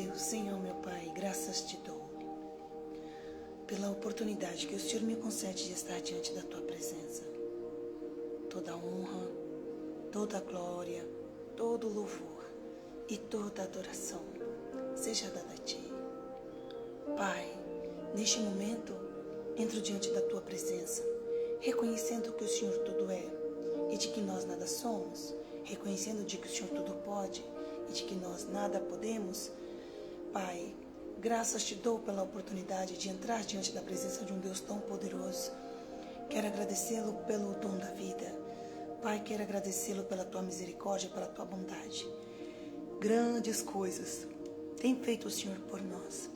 Deus, Senhor meu Pai, graças te dou pela oportunidade que o Senhor me concede de estar diante da tua presença. Toda honra, toda glória, todo louvor e toda adoração seja dada a ti. Pai, neste momento, entro diante da tua presença, reconhecendo que o Senhor tudo é e de que nós nada somos, reconhecendo de que o Senhor tudo pode e de que nós nada podemos. Pai, graças te dou pela oportunidade de entrar diante da presença de um Deus tão poderoso. Quero agradecê-lo pelo dom da vida. Pai, quero agradecê-lo pela tua misericórdia, pela tua bondade. Grandes coisas tem feito o Senhor por nós.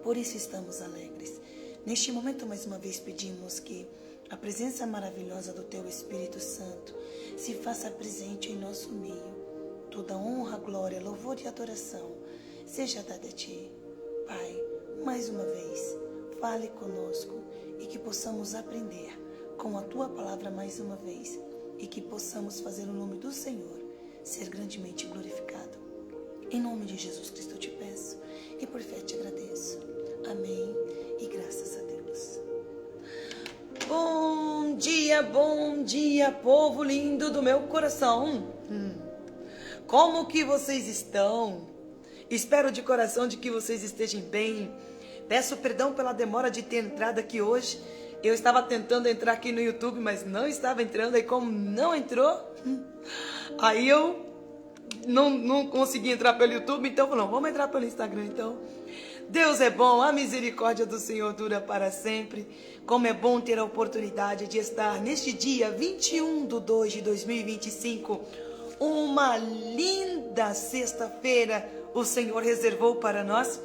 Por isso estamos alegres. Neste momento, mais uma vez, pedimos que a presença maravilhosa do teu Espírito Santo se faça presente em nosso meio. Toda honra, glória, louvor e adoração seja dada a ti. Pai, mais uma vez, fale conosco e que possamos aprender com a tua palavra mais uma vez e que possamos fazer o nome do Senhor ser grandemente glorificado. Em nome de Jesus Cristo eu te peço e por fé te agradeço. Amém e graças a Deus. Bom dia, povo lindo do meu coração. Como que vocês estão? Espero de coração de que vocês estejam bem. Peço perdão pela demora de ter entrado aqui hoje. Eu estava tentando entrar aqui no YouTube, mas não estava entrando. Aí como não entrou, aí eu não consegui entrar pelo YouTube. Então não, vamos entrar pelo Instagram então. Deus é bom, a misericórdia do Senhor dura para sempre. Como é bom ter a oportunidade de estar neste dia 21/2/2025. Uma linda sexta-feira o Senhor reservou para nós.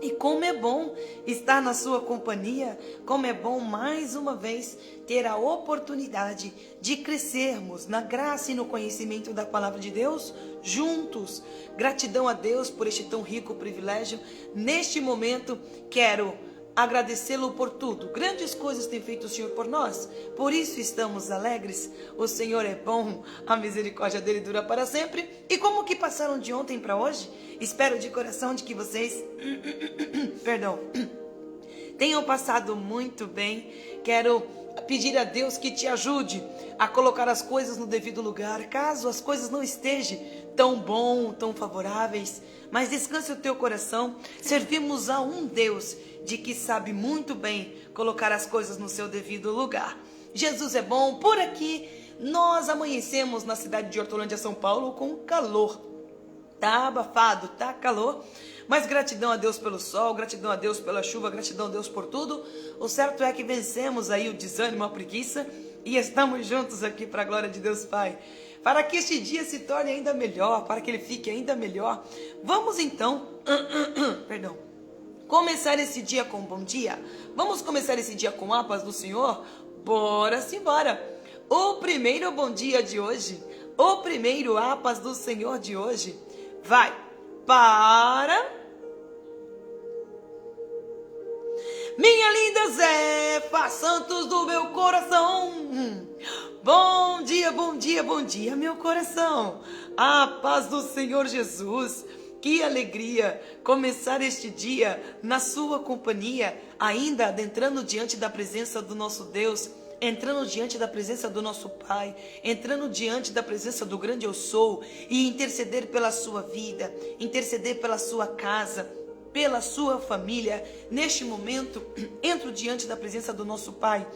E como é bom estar na sua companhia, como é bom mais uma vez ter a oportunidade de crescermos na graça e no conhecimento da palavra de Deus juntos. Gratidão a Deus por este tão rico privilégio. Neste momento quero agradecê-lo por tudo. Grandes coisas tem feito o Senhor por nós. Por isso estamos alegres. O Senhor é bom. A misericórdia dele dura para sempre. E como que passaram de ontem para hoje? Espero de coração de que vocês tenham passado muito bem. Quero pedir a Deus que te ajude a colocar as coisas no devido lugar. Caso as coisas não estejam tão bom, tão favoráveis, mas descanse o teu coração. Servimos a um Deus de que sabe muito bem colocar as coisas no seu devido lugar. Jesus é bom. Por aqui, nós amanhecemos na cidade de Hortolândia, São Paulo, com calor. Tá abafado, tá calor. Mas gratidão a Deus pelo sol, gratidão a Deus pela chuva, gratidão a Deus por tudo. O certo é que vencemos aí o desânimo, a preguiça. E estamos juntos aqui para a glória de Deus Pai. Para que este dia se torne ainda melhor, para que ele fique ainda melhor. Vamos então... começar esse dia com um bom dia? Vamos começar esse dia com a paz do Senhor? Bora simbora! O primeiro bom dia de hoje, o primeiro a paz do Senhor de hoje, vai para... minha linda Zefa Santos do meu coração. Bom dia, meu coração. A paz do Senhor Jesus. Que alegria começar este dia na sua companhia, ainda adentrando diante da presença do nosso Deus, entrando diante da presença do nosso Pai, entrando diante da presença do grande Eu Sou e interceder pela sua vida, interceder pela sua casa, pela sua família. Neste momento, entro diante da presença do nosso Pai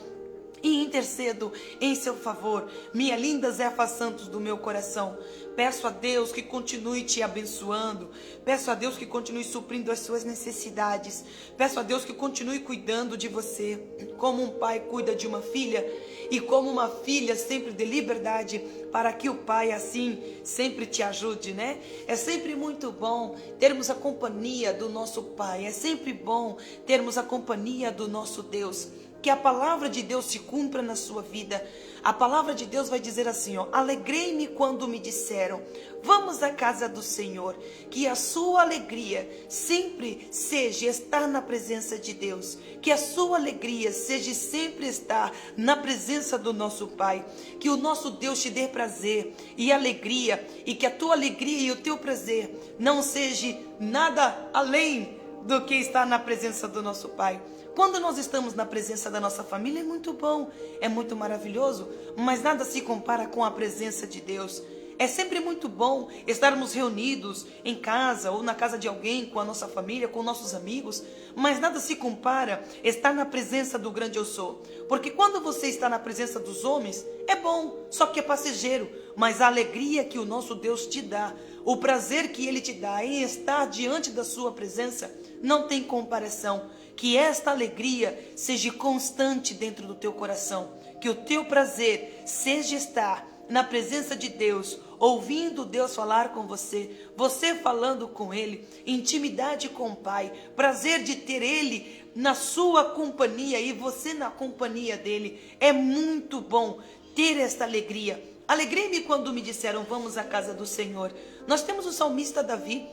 e intercedo em seu favor, minha linda Zefa Santos do meu coração. Peço a Deus que continue te abençoando. Peço a Deus que continue suprindo as suas necessidades. Peço a Deus que continue cuidando de você, como um pai cuida de uma filha e como uma filha sempre dê liberdade para que o pai assim sempre te ajude, né? É sempre muito bom termos a companhia do nosso Pai. É sempre bom termos a companhia do nosso Deus. que a palavra de Deus se cumpra na sua vida. A palavra de Deus vai dizer assim, ó: alegrei-me quando me disseram, vamos à casa do Senhor. Que a sua alegria sempre seja estar na presença de Deus. Que a sua alegria seja sempre estar na presença do nosso Pai. Que o nosso Deus te dê prazer e alegria, e que a tua alegria e o teu prazer não seja nada além do que estar na presença do nosso Pai. Quando nós estamos na presença da nossa família é muito bom, é muito maravilhoso, mas nada se compara com a presença de Deus. É sempre muito bom estarmos reunidos em casa ou na casa de alguém, com a nossa família, com nossos amigos, mas nada se compara estar na presença do grande eu sou. Porque quando você está na presença dos homens, é bom, só que é passageiro, mas a alegria que o nosso Deus te dá, o prazer que Ele te dá em estar diante da sua presença, não tem comparação. Que esta alegria seja constante dentro do teu coração. Que o teu prazer seja estar na presença de Deus, ouvindo Deus falar com você, você falando com Ele, intimidade com o Pai, prazer de ter Ele na sua companhia e você na companhia dEle. É muito bom ter esta alegria. Alegrei-me quando me disseram, vamos à casa do Senhor. Nós temos o salmista Davi,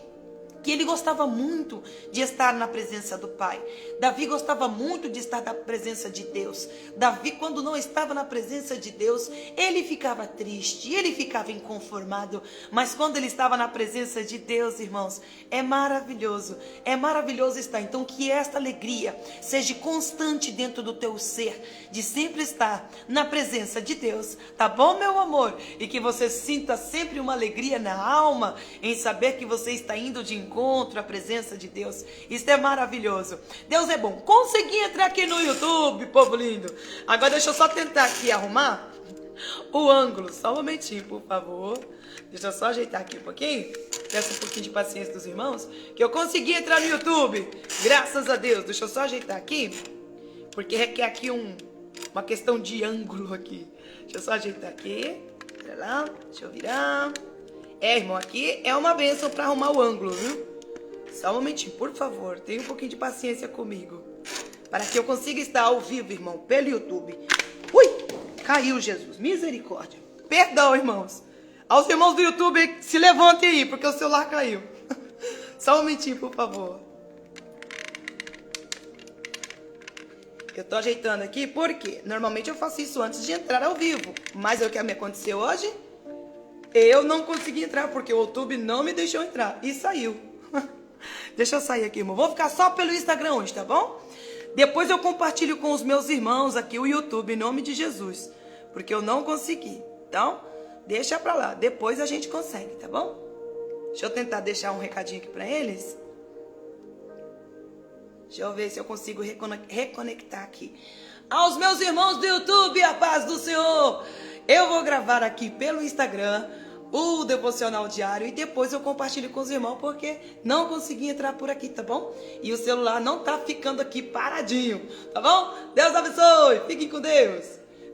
que ele gostava muito de estar na presença do Pai. Davi gostava muito de estar na presença de Deus. Davi, quando não estava na presença de Deus, ele ficava triste, ele ficava inconformado. Mas quando ele estava na presença de Deus, irmãos, é maravilhoso estar. Então que esta alegria seja constante dentro do teu ser, de sempre estar na presença de Deus, tá bom, meu amor? E que você sinta sempre uma alegria na alma, em saber que você está indo de encontro à presença de Deus. Isso é maravilhoso. Deus é bom. Consegui entrar aqui no YouTube, povo lindo. Agora deixa eu só tentar aqui arrumar o ângulo. Só um momentinho, por favor. Deixa eu só ajeitar aqui um pouquinho. Peço um pouquinho de paciência dos irmãos, que eu consegui entrar no YouTube. Graças a Deus. Deixa eu só ajeitar aqui, porque requer aqui uma questão de ângulo aqui. Deixa eu só ajeitar aqui. Olha lá. Deixa eu virar. Irmão, aqui é uma bênção para arrumar o ângulo, viu? Só um momentinho, por favor. Tenha um pouquinho de paciência comigo, para que eu consiga estar ao vivo, irmão, pelo YouTube. Ui! Caiu, Jesus. Misericórdia. Perdão, irmãos. Aos irmãos do YouTube, se levantem aí, porque o celular caiu. Só um momentinho, por favor. Eu tô ajeitando aqui porque normalmente eu faço isso antes de entrar ao vivo. Mas o que me aconteceu hoje? Eu não consegui entrar porque o YouTube não me deixou entrar. E saiu. Deixa eu sair aqui, irmão. Vou ficar só pelo Instagram hoje, tá bom? Depois eu compartilho com os meus irmãos aqui o YouTube, em nome de Jesus. Porque eu não consegui. Então, deixa pra lá. Depois a gente consegue, tá bom? Deixa eu tentar deixar um recadinho aqui pra eles. Deixa eu ver se eu consigo reconectar aqui. Aos meus irmãos do YouTube, a paz do Senhor. Eu vou gravar aqui pelo Instagram o devocional diário e depois eu compartilho com os irmãos, porque não consegui entrar por aqui, tá bom? E o celular não tá ficando aqui paradinho, tá bom? Deus abençoe, fiquem com Deus.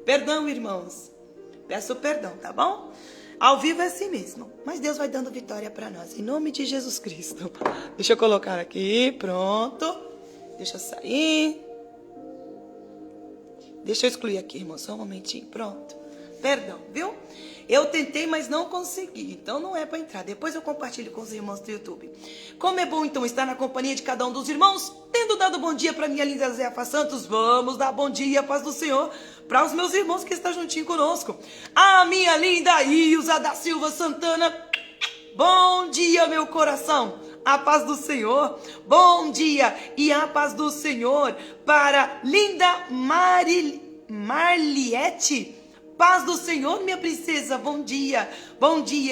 Perdão, irmãos, peço perdão, tá bom? Ao vivo é assim mesmo, mas Deus vai dando vitória para nós, em nome de Jesus Cristo. Deixa eu colocar aqui, pronto. Deixa eu sair. Deixa eu excluir aqui, irmão, só um momentinho, pronto. Perdão, viu? Eu tentei, mas não consegui. Então não é para entrar. Depois eu compartilho com os irmãos do YouTube. Como é bom então estar na companhia de cada um dos irmãos. Tendo dado bom dia para minha linda Zefa Santos, vamos dar bom dia, paz do Senhor, para os meus irmãos que estão juntinho conosco. A minha linda Ilza da Silva Santana. Bom dia, meu coração. A paz do Senhor. Bom dia e a paz do Senhor para linda Marliette. Paz do Senhor, minha princesa, bom dia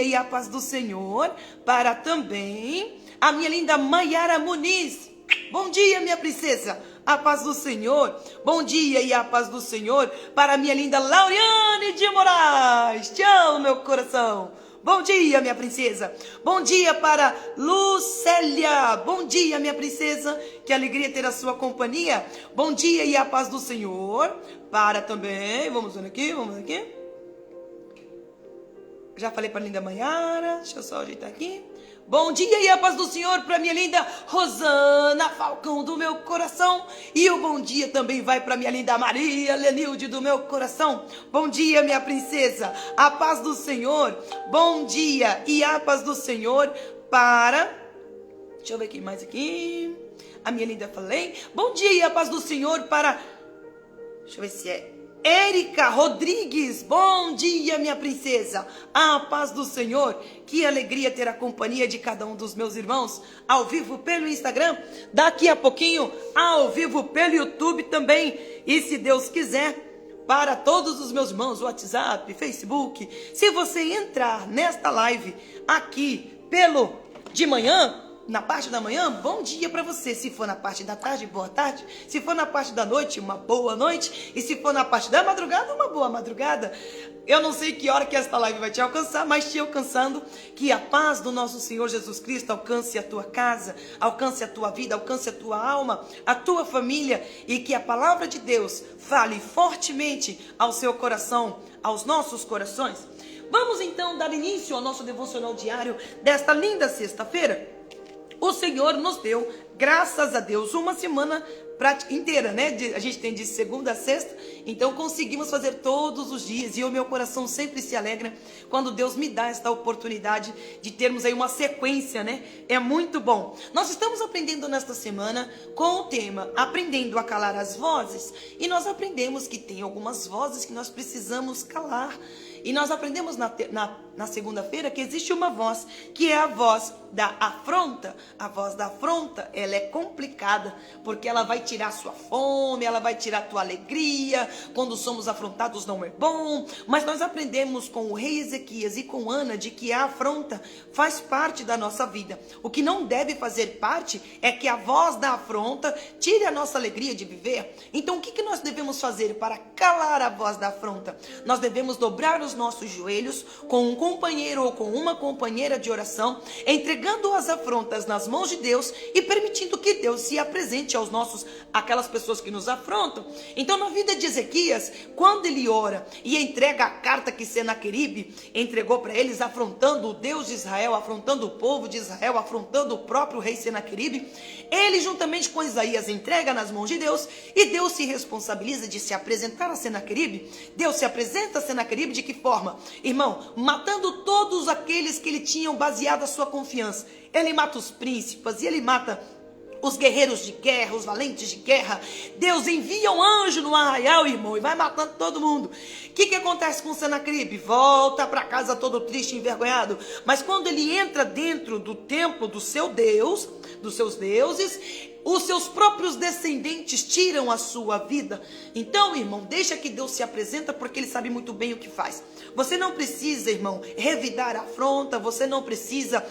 e a paz do Senhor para também a minha linda Maiara Muniz. Bom dia, minha princesa, a paz do Senhor. Bom dia e a paz do Senhor para a minha linda Lauriane de Moraes. Te amo, meu coração. Bom dia, minha princesa. Bom dia para Lucélia. Bom dia, minha princesa. Que alegria ter a sua companhia. Bom dia e a paz do Senhor. Para também. Vamos ver aqui, vamos ver aqui. Já falei para a linda Maiara. Deixa eu só ajeitar aqui. Bom dia e a paz do Senhor para minha linda Rosana Falcão do meu coração. E o bom dia também vai para minha linda Maria Lenilde do meu coração. Bom dia, minha princesa, a paz do Senhor. Bom dia e a paz do Senhor para... Deixa eu ver quem mais aqui. A minha linda falei. Bom dia e a paz do Senhor para... Deixa eu ver se é... Érica Rodrigues, bom dia, minha princesa, a paz do Senhor. Que alegria ter a companhia de cada um dos meus irmãos, ao vivo pelo Instagram, daqui a pouquinho ao vivo pelo YouTube também, e se Deus quiser, para todos os meus irmãos, WhatsApp, Facebook. Se você entrar nesta live aqui pelo de manhã, na parte da manhã, bom dia para você. Se for na parte da tarde, boa tarde. Se for na parte da noite, uma boa noite. E se for na parte da madrugada, uma boa madrugada. Eu não sei que hora que esta live vai te alcançar, mas te alcançando, que a paz do nosso Senhor Jesus Cristo alcance a tua casa, alcance a tua vida, alcance a tua alma, a tua família, e que a palavra de Deus fale fortemente ao seu coração, aos nossos corações. Vamos então dar início ao nosso devocional diário desta linda sexta-feira. O Senhor nos deu, graças a Deus, uma semana inteira, né? A gente tem de segunda a sexta, então conseguimos fazer todos os dias. E o meu coração sempre se alegra quando Deus me dá esta oportunidade de termos aí uma sequência, né? É muito bom. Nós estamos aprendendo nesta semana com o tema Aprendendo a Calar as Vozes. E nós aprendemos que tem algumas vozes que nós precisamos calar. E nós aprendemos na segunda-feira que existe uma voz, que é a voz da afronta. A voz da afronta, ela é complicada, porque ela vai tirar sua fome, ela vai tirar tua alegria. Quando somos afrontados não é bom. Mas nós aprendemos com o rei Ezequias e com Ana de que a afronta faz parte da nossa vida. O que não deve fazer parte é que a voz da afronta tire a nossa alegria de viver. Então o que nós devemos fazer para calar a voz da afronta? Nós devemos dobrar os nossos joelhos com um companheiro ou com uma companheira de oração, entregando as afrontas nas mãos de Deus e permitindo que Deus se apresente aquelas pessoas que nos afrontam. Então, na vida de Ezequias, quando ele ora e entrega a carta que Senaqueribe entregou para eles, afrontando o Deus de Israel, afrontando o povo de Israel, afrontando o próprio rei Senaqueribe, ele juntamente com Isaías entrega nas mãos de Deus, e Deus se responsabiliza de se apresentar a Senaqueribe. Deus se apresenta a Senaqueribe de que forma? Irmão, matando todos aqueles que lhe tinham baseado a sua confiança. Ele mata os príncipes e ele mata os guerreiros de guerra, os valentes de guerra. Deus envia um anjo no arraial, irmão, e vai matando todo mundo. O que acontece com Senaqueribe? Volta para casa todo triste e envergonhado. Mas quando ele entra dentro do templo do seu Deus, dos seus deuses, os seus próprios descendentes tiram a sua vida. Então, irmão, deixa que Deus se apresenta, porque Ele sabe muito bem o que faz. Você não precisa, irmão, revidar a afronta. Você não precisa,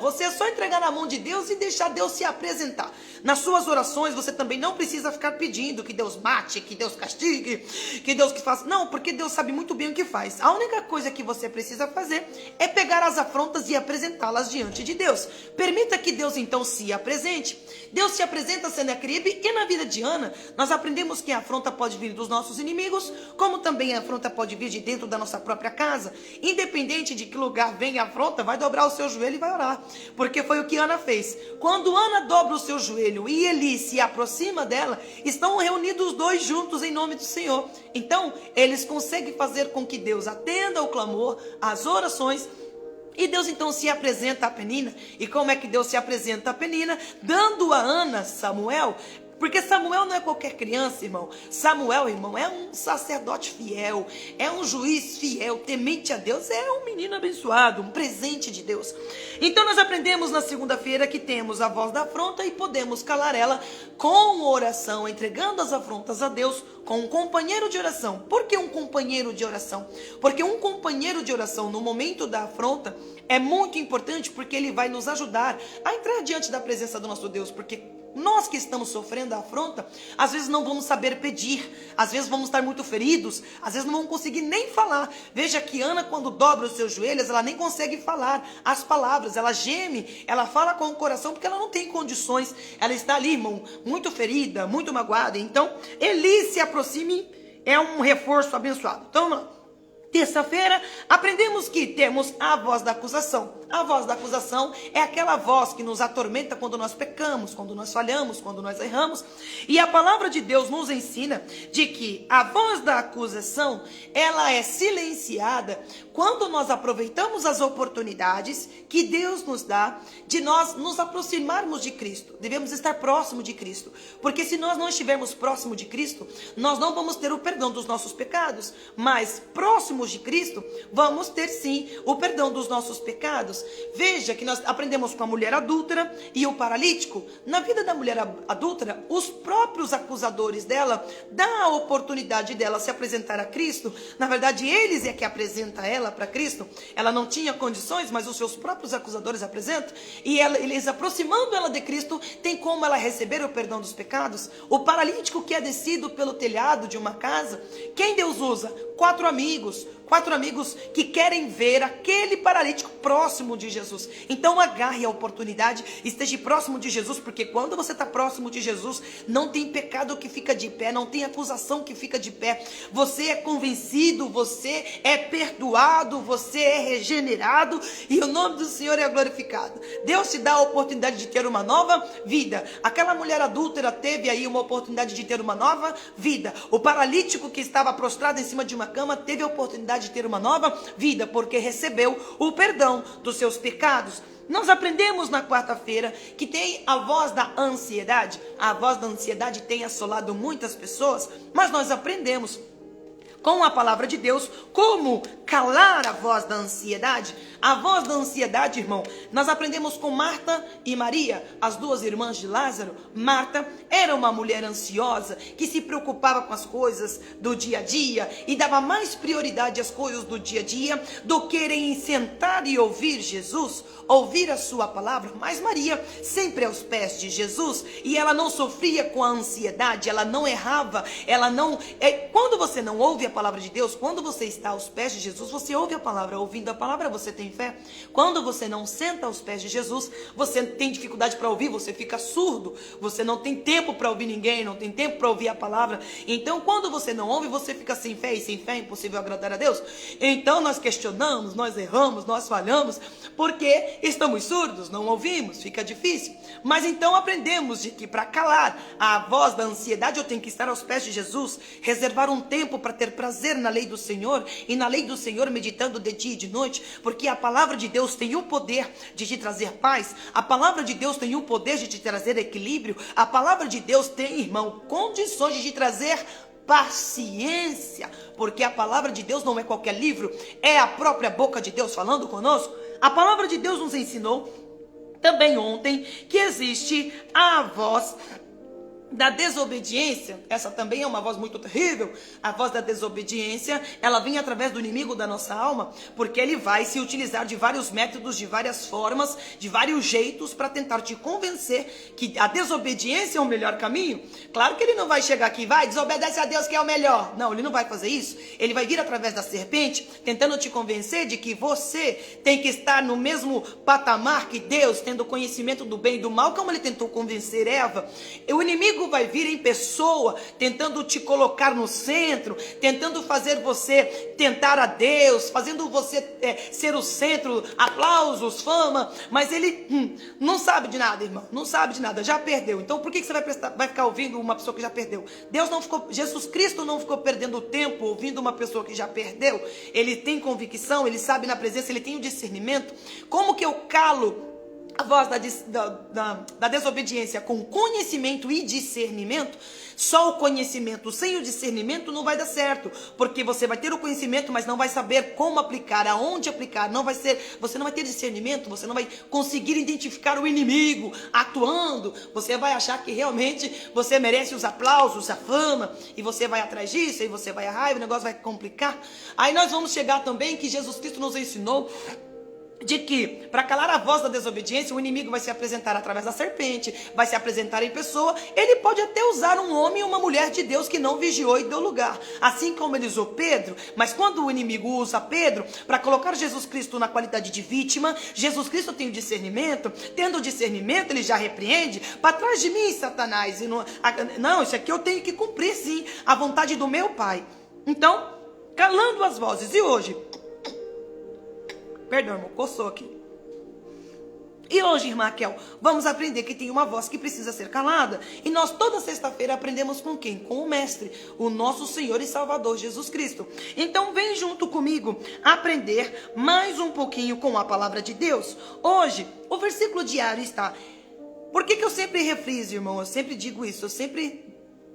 você é só entregar na mão de Deus e deixar Deus se apresentar. Nas suas orações, você também não precisa ficar pedindo que Deus mate, que Deus castigue, que Deus que faça. Não, porque Deus sabe muito bem o que faz. A única coisa que você precisa fazer é pegar as afrontas e apresentá-las diante de Deus. Permita que Deus então se apresente. Deus se apresenta a Senaqueribe, e na vida de Ana, nós aprendemos que a afronta pode vir dos nossos inimigos, como também a afronta pode vir de dentro da nossa própria casa. Independente de que lugar vem a afronta, vai dobrar o seu joelho e vai orar, porque foi o que Ana fez. Quando Ana dobra o seu joelho e Eli se aproxima dela, estão reunidos os dois juntos em nome do Senhor. Então, eles conseguem fazer com que Deus atenda o clamor, as orações. E Deus então se apresenta a Penina. E como é que Deus se apresenta a Penina? Dando a Ana Samuel. Porque Samuel não é qualquer criança, irmão. Samuel, irmão, é um sacerdote fiel, é um juiz fiel, temente a Deus, é um menino abençoado, um presente de Deus. Então nós aprendemos na segunda-feira que temos a voz da afronta e podemos calar ela com oração, entregando as afrontas a Deus com um companheiro de oração. Por que um companheiro de oração? Porque um companheiro de oração no momento da afronta é muito importante, porque ele vai nos ajudar a entrar diante da presença do nosso Deus, porque nós que estamos sofrendo a afronta, às vezes não vamos saber pedir, às vezes vamos estar muito feridos, às vezes não vamos conseguir nem falar. Veja que Ana, quando dobra os seus joelhos, ela nem consegue falar as palavras, ela geme, ela fala com o coração, porque ela não tem condições, ela está ali, irmão, muito ferida, muito magoada. Então, Eli se aproxime, é um reforço abençoado. Então, vamos lá. Terça-feira, aprendemos que temos a voz da acusação. A voz da acusação é aquela voz que nos atormenta quando nós pecamos, quando nós falhamos, quando nós erramos. E a palavra de Deus nos ensina de que a voz da acusação, ela é silenciada quando nós aproveitamos as oportunidades que Deus nos dá de nós nos aproximarmos de Cristo. Devemos estar próximo de Cristo, porque se nós não estivermos próximo de Cristo, nós não vamos ter o perdão dos nossos pecados, mas próximos de Cristo, vamos ter sim o perdão dos nossos pecados. Veja que nós aprendemos com a mulher adúltera e o paralítico. Na vida da mulher adúltera, os próprios acusadores dela dão a oportunidade dela se apresentar a Cristo. Na verdade, eles é que apresentam ela para Cristo. Ela não tinha condições, mas os seus próprios acusadores apresentam. E eles aproximando ela de Cristo, tem como ela receber o perdão dos pecados. O paralítico que é descido pelo telhado de uma casa, quem Deus usa? Quatro amigos que querem ver aquele paralítico próximo de Jesus. Então agarre a oportunidade, esteja próximo de Jesus, porque quando você está próximo de Jesus, não tem pecado que fica de pé, não tem acusação que fica de pé. Você é convencido, você é perdoado, você é regenerado e o nome do Senhor é glorificado. Deus te dá a oportunidade de ter uma nova vida. Aquela mulher adúltera teve aí uma oportunidade de ter uma nova vida. O paralítico que estava prostrado em cima de uma cama teve a oportunidade de ter uma nova vida, porque recebeu o perdão dos seus pecados. Nós aprendemos na quarta-feira que tem a voz da ansiedade. A voz da ansiedade tem assolado muitas pessoas, mas nós aprendemos com a palavra de Deus como calar a voz da ansiedade. A voz da ansiedade, irmão, nós aprendemos com Marta e Maria, as duas irmãs de Lázaro. Marta era uma mulher ansiosa que se preocupava com as coisas do dia a dia e dava mais prioridade às coisas do dia a dia do que em sentar e ouvir Jesus, ouvir a sua palavra. Mas Maria sempre aos pés de Jesus, e ela não sofria com a ansiedade, ela não errava, ela não... Quando você não ouve a palavra de Deus, quando você está aos pés de Jesus, você ouve a palavra. Ouvindo a palavra, você tem fé. Quando você não senta aos pés de Jesus, você tem dificuldade para ouvir, você fica surdo, você não tem tempo para ouvir ninguém, não tem tempo para ouvir a palavra. Então, quando você não ouve, você fica sem fé, e sem fé é impossível agradar a Deus. Então, nós questionamos, nós erramos, nós falhamos, porque estamos surdos, não ouvimos, fica difícil. Mas então aprendemos de que para calar a voz da ansiedade, eu tenho que estar aos pés de Jesus, reservar um tempo para ter prazer na lei do Senhor, e na lei do Senhor meditando de dia e de noite, porque a palavra de Deus tem o poder de te trazer paz, a palavra de Deus tem o poder de te trazer equilíbrio, a palavra de Deus tem, irmão, condições de te trazer paciência, porque a palavra de Deus não é qualquer livro, é a própria boca de Deus falando conosco. A palavra de Deus nos ensinou também ontem que existe a voz da desobediência. Essa também é uma voz muito terrível. A voz da desobediência, ela vem através do inimigo da nossa alma, porque ele vai se utilizar de vários métodos, de várias formas, de vários jeitos para tentar te convencer que a desobediência é o melhor caminho. Claro que ele não vai chegar aqui, vai, desobedece a Deus que é o melhor. Não, ele não vai fazer isso. Ele vai vir através da serpente, tentando te convencer de que você tem que estar no mesmo patamar que Deus, tendo conhecimento do bem e do mal, como ele tentou convencer Eva. O inimigo vai vir em pessoa, tentando te colocar no centro, tentando fazer você tentar a Deus, fazendo você ser o centro, aplausos, fama, mas ele não sabe de nada, irmão, não sabe de nada, já perdeu. Então por que você vai ficar ouvindo uma pessoa que já perdeu? Jesus Cristo não ficou perdendo tempo ouvindo uma pessoa que já perdeu. Ele tem convicção, ele sabe na presença, ele tem o discernimento. Como que eu calo a voz da desobediência com conhecimento e discernimento? Só o conhecimento sem o discernimento não vai dar certo, porque você vai ter o conhecimento, mas não vai saber como aplicar, aonde aplicar. Você não vai ter discernimento, você não vai conseguir identificar o inimigo atuando. Você vai achar que realmente você merece os aplausos, a fama, e você vai atrás disso, e você vai a raiva, o negócio vai complicar. Aí nós vamos chegar também que Jesus Cristo nos ensinou de que, para calar a voz da desobediência, o inimigo vai se apresentar através da serpente, vai se apresentar em pessoa. Ele pode até usar um homem e uma mulher de Deus que não vigiou e deu lugar, assim como ele usou Pedro. Mas quando o inimigo usa Pedro para colocar Jesus Cristo na qualidade de vítima, Jesus Cristo tem o discernimento. Tendo o discernimento, ele já repreende: para trás de mim, Satanás. E não, isso aqui eu tenho que cumprir sim a vontade do meu Pai. Então, calando as vozes. E hoje, perdão, irmão, coçou aqui. E hoje, irmã Raquel, vamos aprender que tem uma voz que precisa ser calada. E nós toda sexta-feira aprendemos com quem? Com o Mestre, o nosso Senhor e Salvador Jesus Cristo. Então vem junto comigo aprender mais um pouquinho com a palavra de Deus. Hoje, o versículo diário está... Por que eu sempre refriso, irmão? Eu sempre digo isso, eu sempre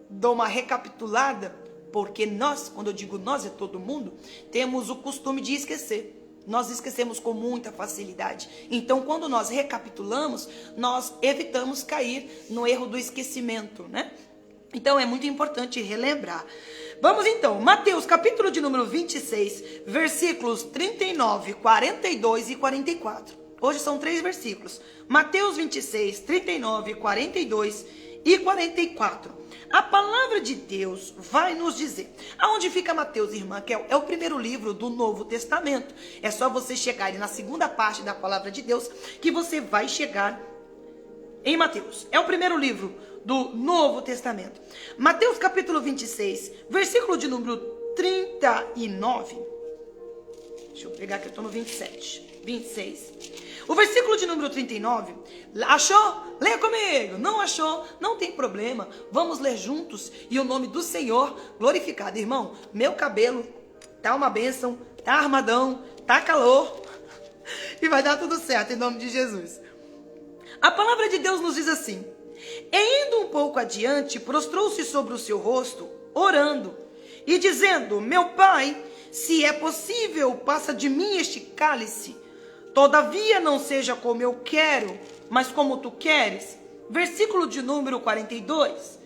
dou uma recapitulada, porque nós, quando eu digo nós, é todo mundo, temos o costume de esquecer. Nós esquecemos com muita facilidade. Então, quando nós recapitulamos, nós evitamos cair no erro do esquecimento, né? Então, é muito importante relembrar. Vamos então, Mateus, capítulo de número 26, versículos 39, 42 e 44. Hoje são 3 versículos. Mateus 26, 39, 42 e 44. A palavra de Deus vai nos dizer. Aonde fica Mateus, irmã? Que é o primeiro livro do Novo Testamento. É só você chegar na segunda parte da palavra de Deus que você vai chegar em Mateus. É o primeiro livro do Novo Testamento. Mateus capítulo 26, versículo de número 39. Deixa eu pegar que eu estou no 27. 26. O versículo de número 39, achou? Leia comigo. Não achou? Não tem problema. Vamos ler juntos e o nome do Senhor glorificado. Irmão, meu cabelo tá uma bênção, tá armadão, tá calor e vai dar tudo certo em nome de Jesus. A palavra de Deus nos diz assim: e indo um pouco adiante, prostrou-se sobre o seu rosto, orando e dizendo: meu Pai, se é possível, passa de mim este cálice. Todavia não seja como eu quero, mas como tu queres. Versículo de número 42.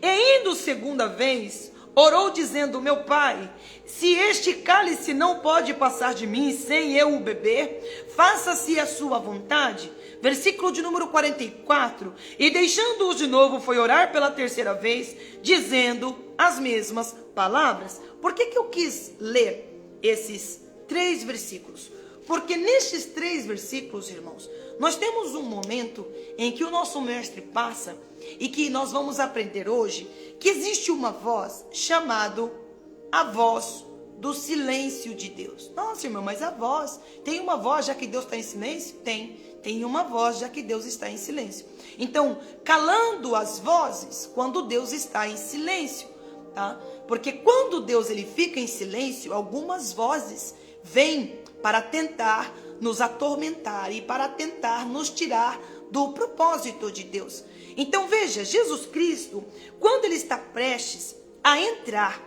E indo segunda vez, orou dizendo: meu Pai, se este cálice não pode passar de mim sem eu o beber, faça-se a sua vontade. Versículo de número 44. E deixando-os de novo, foi orar pela terceira vez, dizendo as mesmas palavras. Por que eu quis ler esses 3 versículos? Porque nestes 3 versículos, irmãos, nós temos um momento em que o nosso mestre passa e que nós vamos aprender hoje que existe uma voz chamada a voz do silêncio de Deus. Nossa, irmão, mas a voz, tem uma voz já que Deus está em silêncio? Tem uma voz já que Deus está em silêncio. Então, calando as vozes quando Deus está em silêncio, tá? Porque quando Deus ele fica em silêncio, algumas vozes vêm para tentar nos atormentar e para tentar nos tirar do propósito de Deus. Então veja, Jesus Cristo, quando ele está prestes a entrar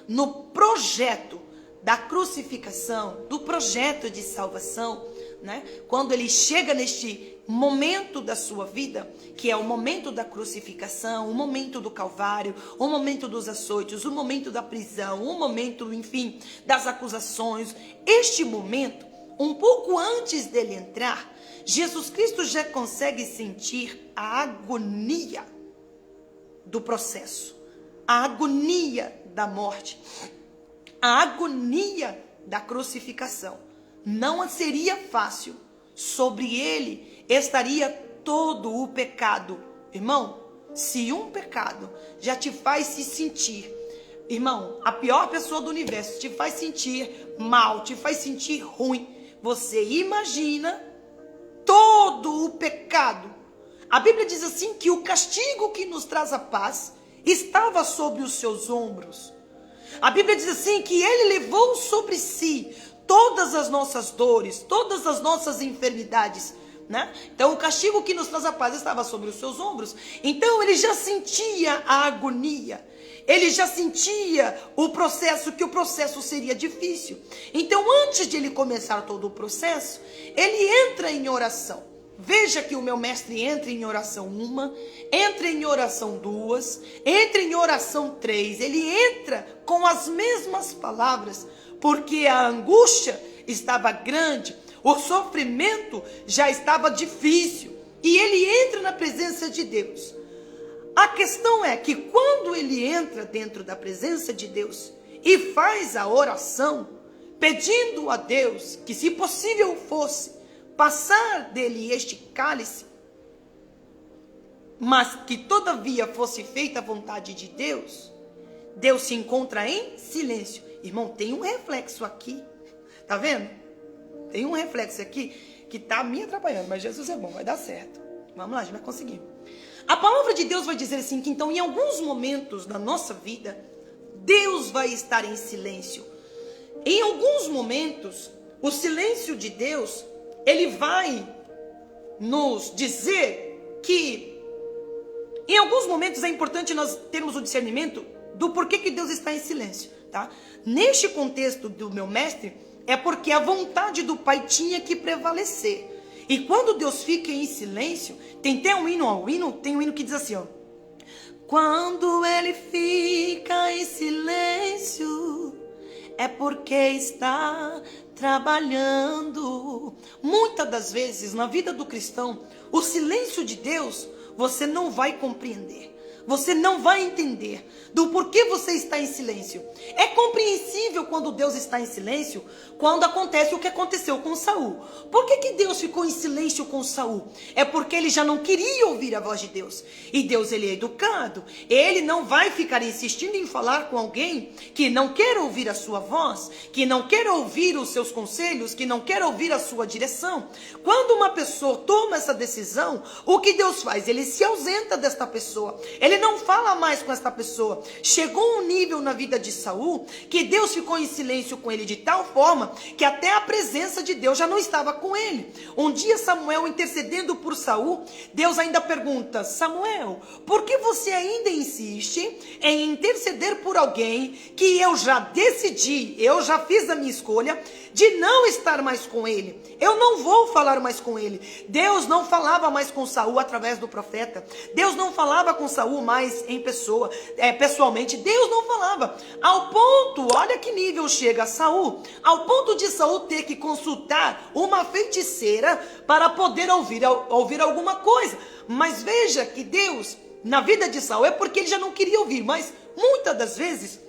no projeto da crucificação, do projeto de salvação, né? Quando ele chega neste momento da sua vida, que é o momento da crucificação, o momento do Calvário, o momento dos açoites, o momento da prisão, o momento, enfim, das acusações. Este momento, um pouco antes dele entrar, Jesus Cristo já consegue sentir a agonia do processo, a agonia da morte, a agonia da crucificação. Não seria fácil. Sobre ele estaria todo o pecado. Irmão, se um pecado já te faz se sentir, irmão, a pior pessoa do universo, te faz sentir mal, te faz sentir ruim, você imagina todo o pecado. A Bíblia diz assim que o castigo que nos traz a paz estava sobre os seus ombros. A Bíblia diz assim que ele levou sobre si todas as nossas dores, todas as nossas enfermidades, né? Então o castigo que nos traz a paz estava sobre os seus ombros. Então ele já sentia a agonia, ele já sentia o processo, que o processo seria difícil. Então antes de ele começar todo o processo, ele entra em oração. Veja que o meu mestre entra em oração 1, entra em oração 2, entra em oração 3, ele entra com as mesmas palavras, porque a angústia estava grande, o sofrimento já estava difícil, e ele entra na presença de Deus. A questão é que quando ele entra dentro da presença de Deus e faz a oração, pedindo a Deus que, se possível fosse, passar dele este cálice, mas que todavia fosse feita a vontade de Deus, Deus se encontra em silêncio. Irmão, tem um reflexo aqui, tá vendo? Tem um reflexo aqui. que está me atrapalhando, mas Jesus é bom, vai dar certo. Vamos lá, a gente vai conseguir. A palavra de Deus vai dizer assim, que então em alguns momentos da nossa vida, Deus vai estar em silêncio. Em alguns momentos, o silêncio de Deus, ele vai nos dizer que em alguns momentos é importante nós termos o discernimento do porquê que Deus está em silêncio, tá? Neste contexto do meu mestre, é porque a vontade do Pai tinha que prevalecer. E quando Deus fica em silêncio, tem até um hino, tem um hino que diz assim, ó. Quando ele fica em silêncio, é porque está trabalhando. Muitas das vezes, na vida do cristão, o silêncio de Deus, você não vai compreender. Você não vai entender do porquê você está em silêncio. É compreensível quando Deus está em silêncio, quando acontece o que aconteceu com Saul. Por que Deus ficou em silêncio com Saul? É porque ele já não queria ouvir a voz de Deus. E Deus, ele é educado. Ele não vai ficar insistindo em falar com alguém que não quer ouvir a sua voz, que não quer ouvir os seus conselhos, que não quer ouvir a sua direção. Quando uma pessoa toma essa decisão, o que Deus faz? Ele se ausenta desta pessoa. Ele não fala mais com esta pessoa. Chegou um nível na vida de Saul que Deus ficou em silêncio com ele de tal forma que até a presença de Deus já não estava com ele. Um dia Samuel intercedendo por Saul, Deus ainda pergunta, Samuel, por que você ainda insiste em interceder por alguém que eu já decidi, eu já fiz a minha escolha de não estar mais com ele? Eu não vou falar mais com ele. Deus não falava mais com Saul através do profeta. Deus não falava com Saul mais em pessoa, pessoalmente. Deus não falava. Ao ponto, olha que nível chega Saul, ao ponto de Saul ter que consultar uma feiticeira para poder ouvir alguma coisa. Mas veja que Deus, na vida de Saul, é porque ele já não queria ouvir. Mas muitas das vezes,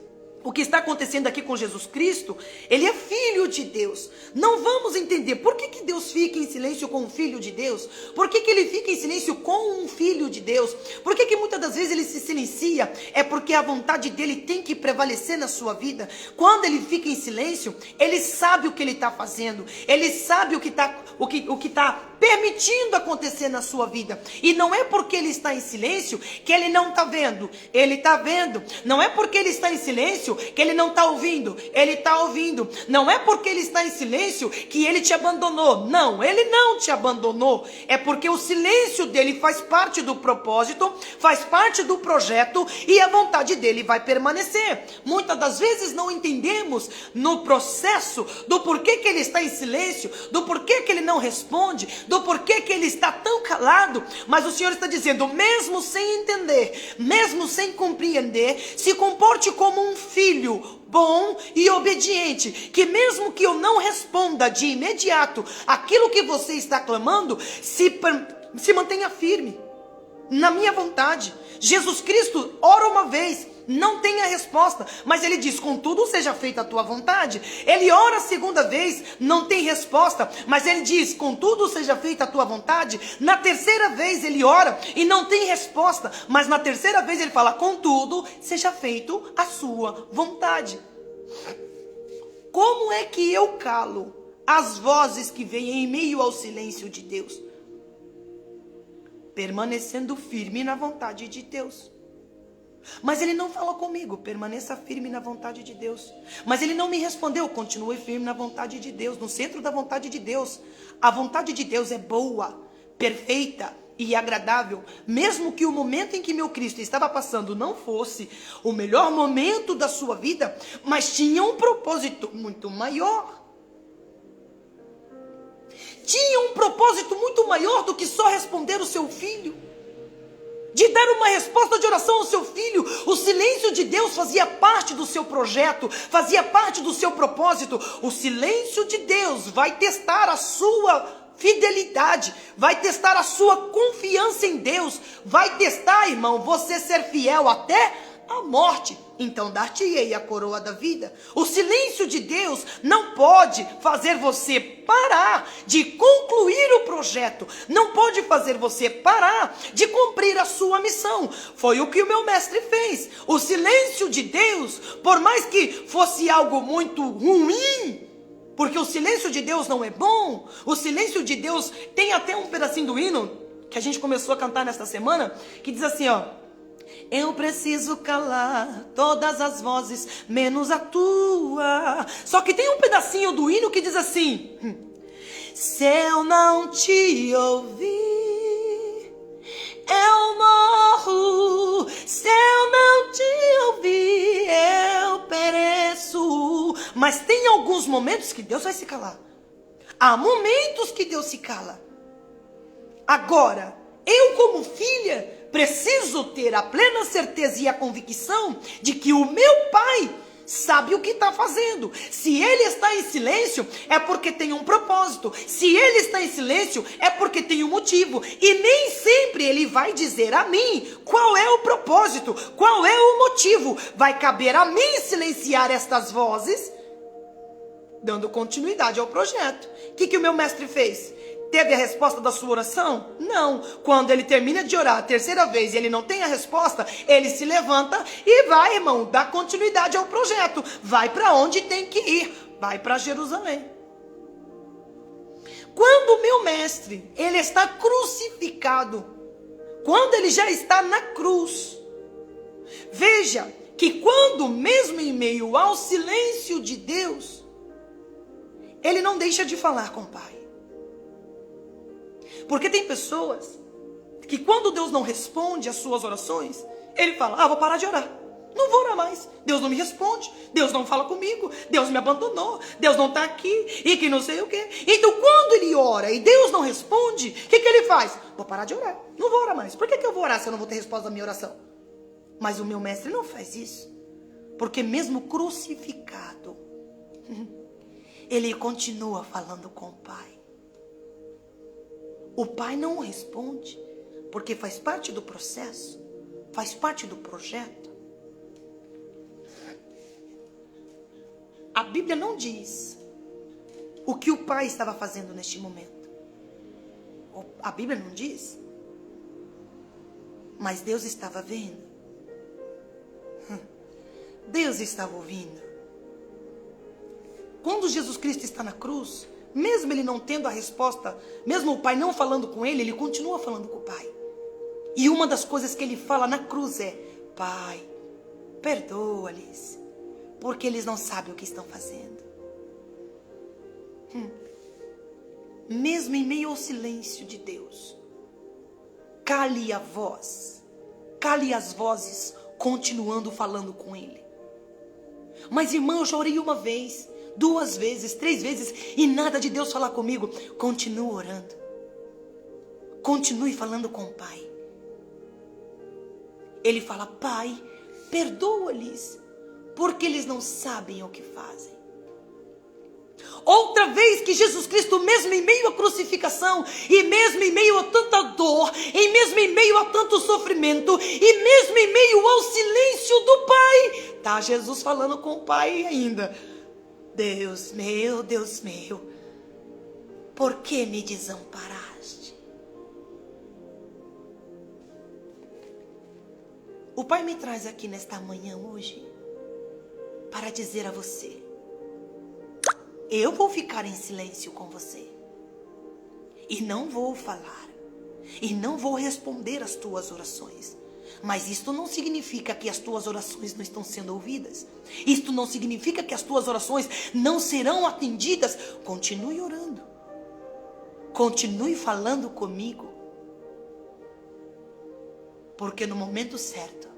o que está acontecendo aqui com Jesus Cristo, ele é filho de Deus. Não vamos entender por que Deus fica em silêncio com o filho de Deus. Por que ele fica em silêncio com um filho de Deus. Por que muitas das vezes ele se silencia. É porque a vontade dele tem que prevalecer na sua vida. Quando ele fica em silêncio, ele sabe o que ele está fazendo. Ele sabe o que está permitindo acontecer na sua vida. E não é porque ele está em silêncio que ele não está vendo. Ele está vendo. Não é porque ele está em silêncio que ele não está ouvindo. Ele está ouvindo. Não é porque ele está em silêncio que ele te abandonou. Não, ele não te abandonou. É porque o silêncio dele faz parte do propósito, faz parte do projeto e a vontade dele vai permanecer. Muitas das vezes não entendemos no processo do porquê que ele está em silêncio, do porquê que ele não responde, do porquê que ele está tão calado. Mas o Senhor está dizendo, mesmo sem entender, mesmo sem compreender, se comporte como um filho bom e obediente, que mesmo que eu não responda de imediato aquilo que você está clamando, se mantenha firme na minha vontade. Jesus Cristo ora uma vez, não tem a resposta, mas ele diz, contudo seja feita a tua vontade. Ele ora a segunda vez, não tem resposta, mas ele diz, contudo seja feita a tua vontade. Na terceira vez ele ora e não tem resposta, mas na terceira vez ele fala, contudo seja feito a sua vontade. Como é que eu calo as vozes que vêm em meio ao silêncio de Deus? Permanecendo firme na vontade de Deus. Mas ele não falou comigo, permaneça firme na vontade de Deus. Mas ele não me respondeu, continue firme na vontade de Deus, no centro da vontade de Deus. A vontade de Deus é boa, perfeita e agradável. Mesmo que o momento em que meu Cristo estava passando não fosse o melhor momento da sua vida, mas tinha um propósito muito maior. Tinha um propósito muito maior do que só responder o seu filho. De dar uma resposta de oração ao seu filho. O silêncio de Deus fazia parte do seu projeto, fazia parte do seu propósito. O silêncio de Deus vai testar a sua fidelidade, vai testar a sua confiança em Deus, vai testar, irmão, você ser fiel até a morte. Então dar-te-ei a coroa da vida. O silêncio de Deus não pode fazer você parar de concluir o projeto. Não pode fazer você parar de cumprir a sua missão. Foi o que o meu mestre fez. O silêncio de Deus, por mais que fosse algo muito ruim, Porque o silêncio de Deus não é bom. O silêncio de Deus tem até um pedacinho do hino que a gente começou a cantar nesta semana, que diz assim, ó: eu preciso calar todas as vozes, menos a tua. Só que tem um pedacinho do hino que diz assim: se eu não te ouvir, eu morro. Se eu não te ouvir, eu pereço. Mas tem alguns momentos que Deus vai se calar. Há momentos que Deus se cala. Agora, eu como filha preciso ter a plena certeza e a convicção de que o meu pai sabe o que está fazendo. Se ele está em silêncio, é porque tem um propósito. Se ele está em silêncio, é porque tem um motivo. E nem sempre ele vai dizer a mim qual é o propósito, qual é o motivo. Vai caber a mim silenciar estas vozes, dando continuidade ao projeto. O que o meu mestre fez? Teve a resposta da sua oração? Não. Quando ele termina de orar a terceira vez e ele não tem a resposta, ele se levanta e vai, irmão, dar continuidade ao projeto. Vai para onde tem que ir. Vai para Jerusalém. Quando o meu mestre, ele está crucificado, quando ele já está na cruz, veja que quando mesmo em meio ao silêncio de Deus, ele não deixa de falar com o Pai. Porque tem pessoas que quando Deus não responde às suas orações, ele fala, vou parar de orar. Não vou orar mais. Deus não me responde. Deus não fala comigo. Deus me abandonou. Deus não está aqui. E que não sei o quê. Então quando ele ora e Deus não responde, o que ele faz? Vou parar de orar. Não vou orar mais. Por que eu vou orar se eu não vou ter resposta da minha oração? Mas o meu mestre não faz isso. Porque mesmo crucificado, ele continua falando com o Pai. O Pai não responde, porque faz parte do processo, faz parte do projeto. A Bíblia não diz o que o Pai estava fazendo neste momento. A Bíblia não diz. Mas Deus estava vendo. Deus estava ouvindo. Quando Jesus Cristo está na cruz, mesmo ele não tendo a resposta, mesmo o Pai não falando com ele, ele continua falando com o Pai. E uma das coisas que ele fala na cruz é: Pai, perdoa-lhes, porque eles não sabem o que estão fazendo. Mesmo em meio ao silêncio de Deus, cale a voz, cale as vozes, continuando falando com ele. Mas irmão, eu já orei uma vez, 2 vezes, 3 vezes, e nada de Deus falar comigo. Continue orando. Continue falando com o Pai. Ele fala: Pai, perdoa-lhes, porque eles não sabem o que fazem. Outra vez que Jesus Cristo, mesmo em meio à crucificação, e mesmo em meio a tanta dor, e mesmo em meio a tanto sofrimento, e mesmo em meio ao silêncio do Pai, tá Jesus falando com o Pai ainda: Deus meu, por que me desamparaste? O Pai me traz aqui nesta manhã hoje para dizer a você: eu vou ficar em silêncio com você. E não vou falar. E não vou responder às tuas orações. Mas isto não significa que as tuas orações não estão sendo ouvidas. Isto não significa que as tuas orações não serão atendidas. Continue orando. Continue falando comigo. Porque no momento certo,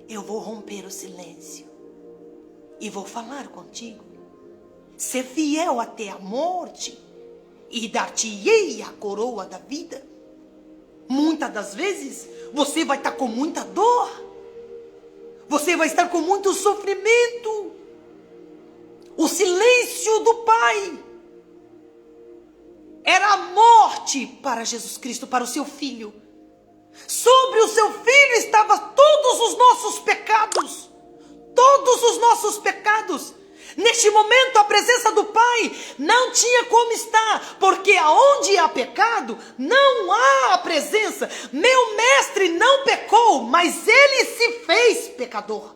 eu vou romper o silêncio. E vou falar contigo. Ser fiel até a morte. E dar-te-ei a coroa da vida. Muitas das vezes, você vai estar com muita dor. Você vai estar com muito sofrimento. O silêncio do Pai era a morte para Jesus Cristo, para o seu Filho. Sobre o seu Filho estavam todos os nossos pecados. Todos os nossos pecados. Neste momento, a presença do Pai não tinha como estar, porque aonde há pecado, não há a presença. Meu mestre não pecou, mas ele se fez pecador.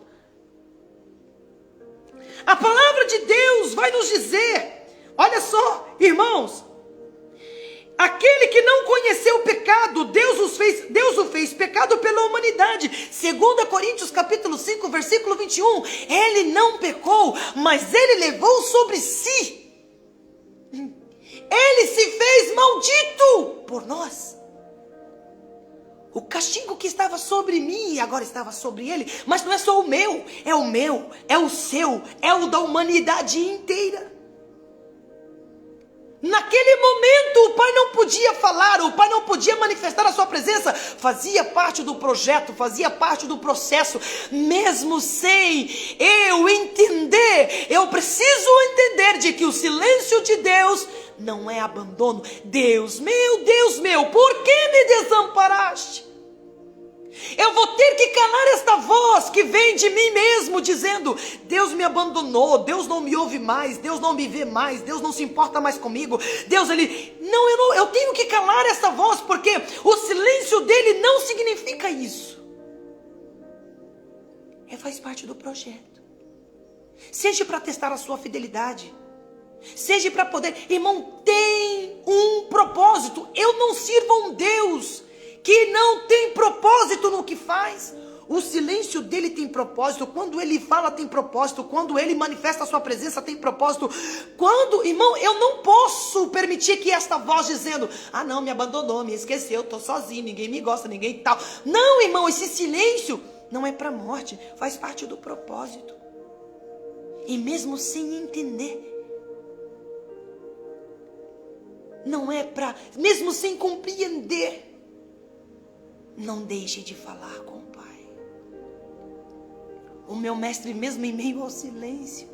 A palavra de Deus vai nos dizer, olha só, irmãos, aquele que não conheceu o pecado, Deus o fez pecado pela humanidade. 2 Coríntios capítulo 5, versículo 21. Ele não pecou, mas ele levou sobre si. Ele se fez maldito por nós. O castigo que estava sobre mim, agora estava sobre ele. Mas não é só o meu, é o seu, é o da humanidade inteira. Naquele momento o Pai não podia falar, o Pai não podia manifestar a sua presença. Fazia parte do projeto, fazia parte do processo. Mesmo sem eu entender, eu preciso entender de que o silêncio de Deus não é abandono. Deus meu, por que me desamparaste? Eu vou ter que calar esta voz que vem de mim mesmo, dizendo: Deus me abandonou, Deus não me ouve mais, Deus não me vê mais, Deus não se importa mais comigo. Deus, eu tenho que calar essa voz, porque o silêncio dele não significa isso. Faz parte do projeto. Seja para testar a sua fidelidade, seja para poder, irmão, tem um propósito. Eu não sirvo a um Deus que não tem propósito no que faz. O silêncio dele tem propósito. Quando ele fala, tem propósito. Quando ele manifesta a sua presença, tem propósito. Irmão, eu não posso permitir que esta voz dizendo: ah não, me abandonou, me esqueceu, estou sozinho, ninguém me gosta, ninguém tal. Não, irmão, esse silêncio não é para a morte, faz parte do propósito. E mesmo sem entender, não é para, mesmo sem compreender, não deixe de falar com o Pai. O meu mestre, mesmo em meio ao silêncio,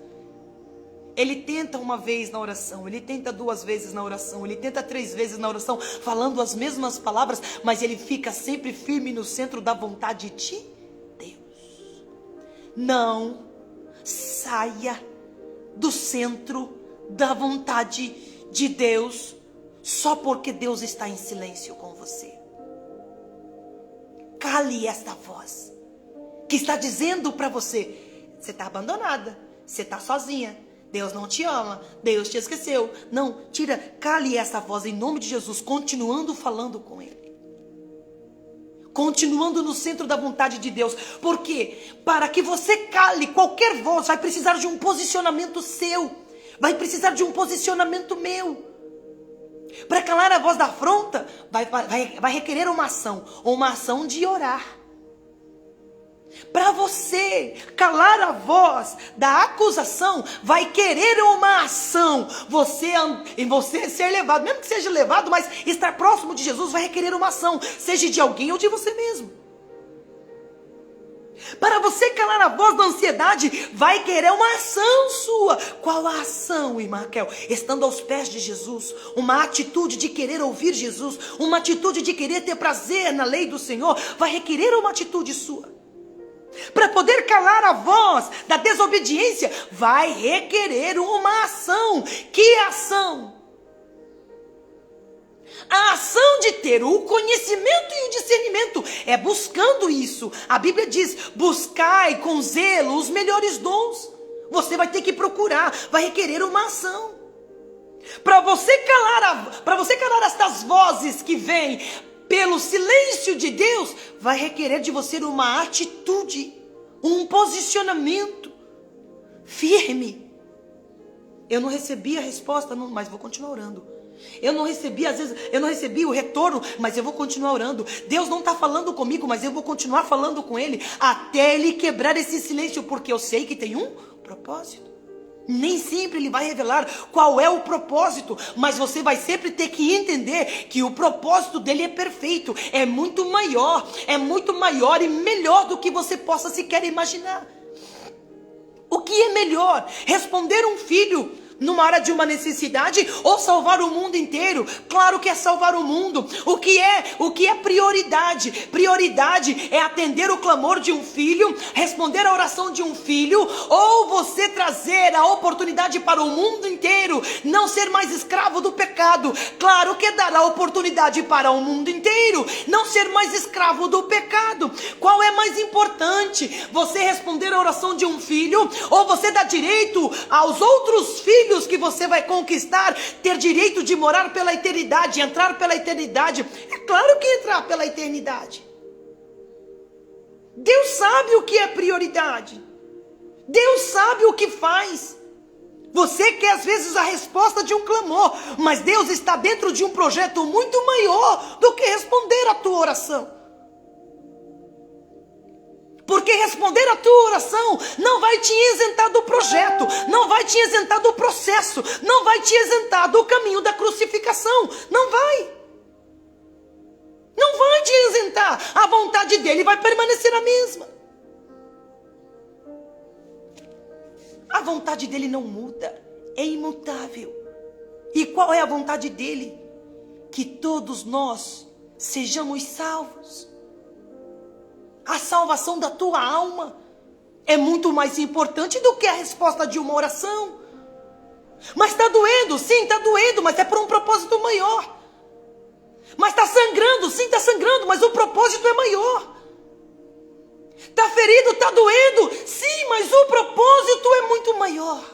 ele tenta uma vez na oração, ele tenta 2 vezes na oração, ele tenta 3 vezes na oração, falando as mesmas palavras, mas ele fica sempre firme no centro da vontade de Deus. Não saia do centro da vontade de Deus só porque Deus está em silêncio com você. Cale esta voz que está dizendo para você: você está abandonada, você está sozinha, Deus não te ama, Deus te esqueceu. Não, cale essa voz em nome de Jesus, continuando falando com Ele, continuando no centro da vontade de Deus. Porque para que você cale qualquer voz, vai precisar de um posicionamento seu, vai precisar de um posicionamento meu. Para calar a voz da afronta, vai requerer uma ação de orar. Para você calar a voz da acusação, vai querer uma ação. Você ser levado, mesmo que seja levado, mas estar próximo de Jesus vai requerer uma ação, seja de alguém ou de você mesmo. Para você calar a voz da ansiedade, vai querer uma ação sua. Qual a ação, irmã Raquel? Estando aos pés de Jesus, uma atitude de querer ouvir Jesus, uma atitude de querer ter prazer na lei do Senhor, vai requerer uma atitude sua. Para poder calar a voz da desobediência, vai requerer uma ação. Que ação? A ação de ter o conhecimento e o discernimento é buscando isso. A Bíblia diz: buscai com zelo os melhores dons. Você vai ter que procurar, vai requerer uma ação. Para você calar estas vozes que vêm pelo silêncio de Deus, vai requerer de você uma atitude, um posicionamento firme. Eu não recebi a resposta, mas vou continuar orando. Eu não recebi o retorno, mas eu vou continuar orando. Deus não está falando comigo, mas eu vou continuar falando com Ele, até Ele quebrar esse silêncio, porque eu sei que tem um propósito. Nem sempre Ele vai revelar qual é o propósito, mas você vai sempre ter que entender que o propósito dele é perfeito, é muito maior e melhor do que você possa sequer imaginar. O que é melhor? Responder um filho numa área de uma necessidade ou salvar o mundo inteiro? Claro que é salvar o mundo. O que é prioridade? Prioridade é atender o clamor de um filho, responder a oração de um filho, ou você trazer a oportunidade para o mundo inteiro, não ser mais escravo do pecado. Claro que é dar a oportunidade para o mundo inteiro, não ser mais escravo do pecado. Qual é mais importante, você responder a oração de um filho, ou você dá direito aos outros filhos que você vai conquistar, ter direito de morar pela eternidade, entrar pela eternidade? É claro que entrar pela eternidade. Deus sabe o que é prioridade. Deus sabe o que faz. Você quer às vezes a resposta de um clamor, mas Deus está dentro de um projeto muito maior do que responder a tua oração. Porque responder a tua oração não vai te isentar do projeto, não vai te isentar do processo, não vai te isentar do caminho da crucificação. Não vai. Não vai te isentar. A vontade dele vai permanecer a mesma. A vontade dele não muda, é imutável. E qual é a vontade dele? Que todos nós sejamos salvos. A salvação da tua alma é muito mais importante do que a resposta de uma oração. Mas está doendo, sim, está doendo, mas é por um propósito maior. Mas está sangrando, sim, está sangrando, mas o propósito é maior. Está ferido, está doendo, sim, mas o propósito é muito maior.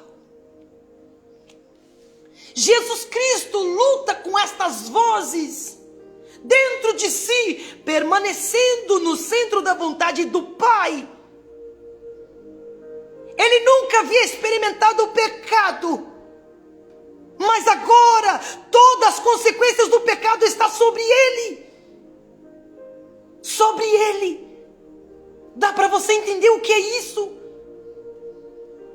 Jesus Cristo luta com estas vozes dentro de si, permanecendo no centro da vontade do Pai. Ele nunca havia experimentado o pecado, mas agora todas as consequências do pecado estão sobre ele. Sobre ele. Dá para você entender o que é isso?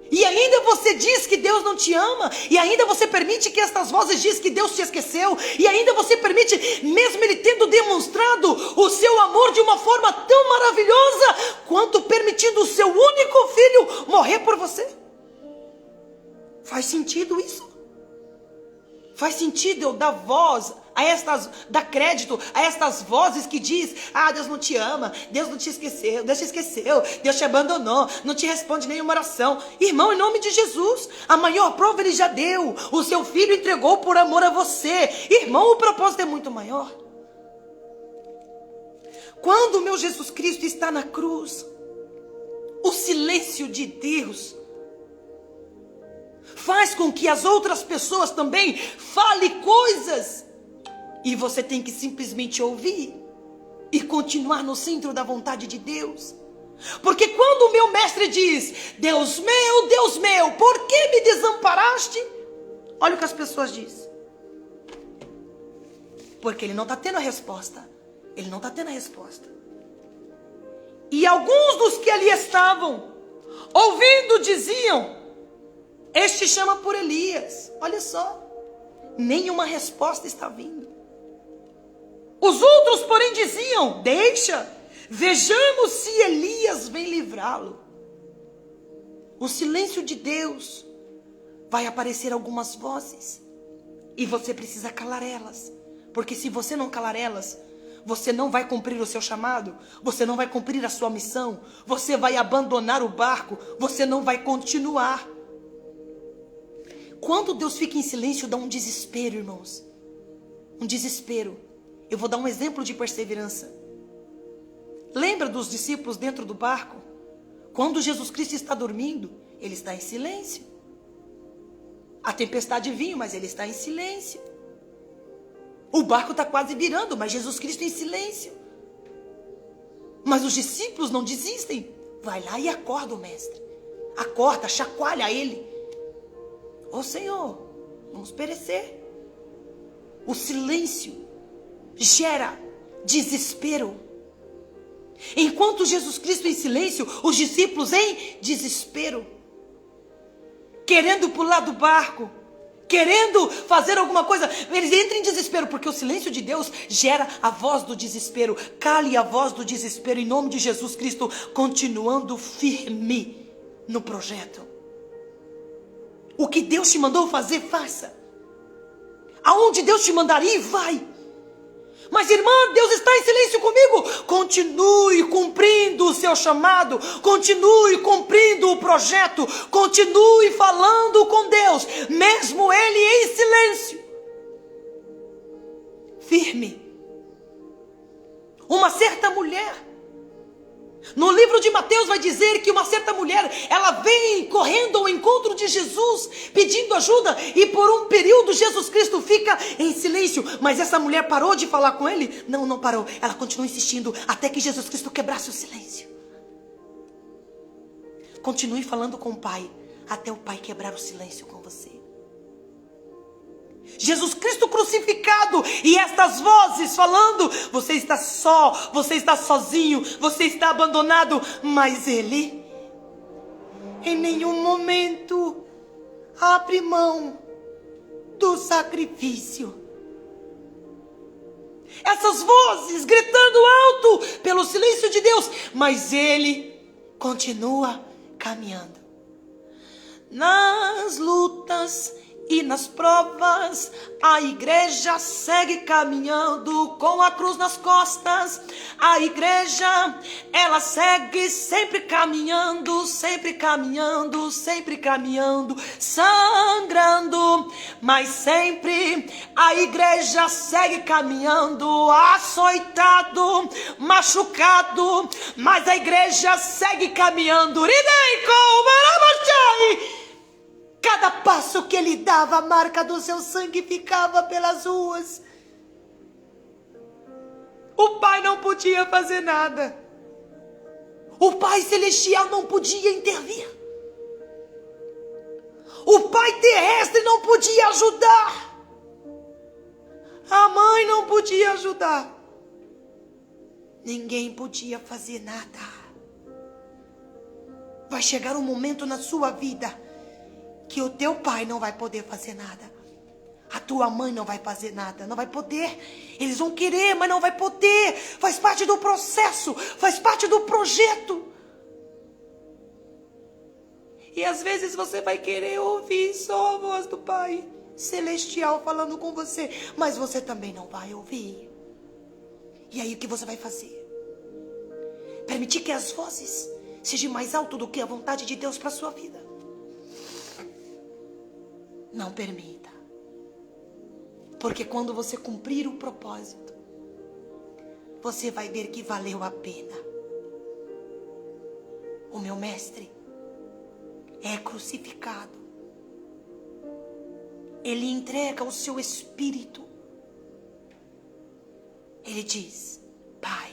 E ainda você diz que Deus não te ama, e ainda você permite que estas vozes dizem que Deus te esqueceu, e ainda você permite, mesmo Ele tendo demonstrado o seu amor de uma forma tão maravilhosa, quanto permitindo o seu único filho morrer por você. Faz sentido isso? Faz sentido eu dar voz a estas, dar crédito a estas vozes que diz: ah, Deus não te ama, Deus não te esqueceu, Deus te abandonou, não te responde nenhuma oração. Irmão, em nome de Jesus, a maior prova Ele já deu, o seu filho entregou por amor a você. Irmão, o propósito é muito maior. Quando o meu Jesus Cristo está na cruz, o silêncio de Deus faz com que as outras pessoas também falem coisas. E você tem que simplesmente ouvir e continuar no centro da vontade de Deus. Porque quando o meu mestre diz: Deus meu, por que me desamparaste? Olha o que as pessoas dizem. Porque ele não está tendo a resposta. Ele não está tendo a resposta. E alguns dos que ali estavam, ouvindo, diziam: este chama por Elias. Olha só, nenhuma resposta está vindo. Os outros, porém, diziam: deixa, vejamos se Elias vem livrá-lo. O silêncio de Deus vai aparecer algumas vozes, e você precisa calar elas, porque se você não calar elas, você não vai cumprir o seu chamado, você não vai cumprir a sua missão, você vai abandonar o barco, você não vai continuar. Quando Deus fica em silêncio, dá um desespero, irmãos. Um desespero. Eu vou dar um exemplo de perseverança. Lembra dos discípulos dentro do barco? Quando Jesus Cristo está dormindo, Ele está em silêncio. A tempestade vinha, mas Ele está em silêncio. O barco está quase virando, mas Jesus Cristo em silêncio. Mas os discípulos não desistem. Vai lá e acorda o mestre. Acorda, chacoalha ele. Ô Senhor, vamos perecer. O silêncio gera desespero. Enquanto Jesus Cristo em silêncio, os discípulos em desespero, querendo pular do barco, querendo fazer alguma coisa, eles entram em desespero, porque o silêncio de Deus gera a voz do desespero. Cale a voz do desespero em nome de Jesus Cristo, continuando firme no projeto. O que Deus te mandou fazer, faça. Aonde Deus te mandar ir, vai. Mas irmã, Deus está em silêncio comigo. Continue cumprindo o seu chamado. Continue cumprindo o projeto. Continue falando com Deus, mesmo Ele em silêncio. Firme. Uma certa mulher No livro de Mateus vai dizer que uma certa mulher, ela vem correndo ao encontro de Jesus, pedindo ajuda, e por um período Jesus Cristo fica em silêncio. Mas essa mulher parou de falar com ele? Não, não parou. Ela continuou insistindo até que Jesus Cristo quebrasse o silêncio. Continue falando com o Pai até o Pai quebrar o silêncio com você. Jesus Cristo crucificado e estas vozes falando: você está só, você está sozinho, você está abandonado. Mas Ele em nenhum momento abre mão do sacrifício. Essas vozes gritando alto pelo silêncio de Deus, mas Ele continua caminhando. Nas lutas e nas provas, a igreja segue caminhando com a cruz nas costas. A igreja, ela segue sempre caminhando, sempre caminhando, sempre caminhando, sangrando, mas sempre a igreja segue caminhando, açoitado, machucado, mas a igreja segue caminhando. Cada passo que ele dava, a marca do seu sangue ficava pelas ruas. O Pai não podia fazer nada. O Pai Celestial não podia intervir. O Pai terrestre não podia ajudar. A mãe não podia ajudar. Ninguém podia fazer nada. Vai chegar um momento na sua vida que o teu pai não vai poder fazer nada. A tua mãe não vai fazer nada, não vai poder. Eles vão querer, mas não vai poder. Faz parte do processo, faz parte do projeto. E às vezes você vai querer ouvir só a voz do Pai Celestial falando com você, mas você também não vai ouvir. E aí o que você vai fazer? Permitir que as vozes sejam mais alto do que a vontade de Deus para a sua vida? Não permita. Porque quando você cumprir o propósito, você vai ver que valeu a pena. O meu mestre é crucificado. Ele entrega o seu espírito. Ele diz: Pai,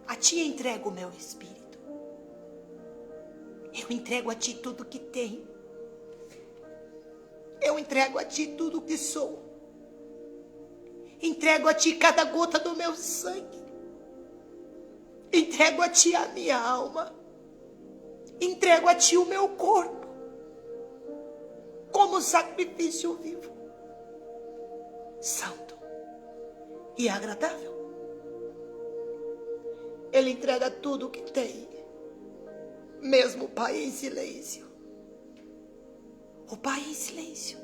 a ti entrego o meu espírito. Eu entrego a ti tudo que tenho. Eu entrego a ti tudo o que sou. Entrego a ti cada gota do meu sangue. Entrego a ti a minha alma. Entrego a ti o meu corpo. Como sacrifício vivo, santo e agradável. Ele entrega tudo o que tem. Mesmo o Pai em silêncio. O Pai em silêncio,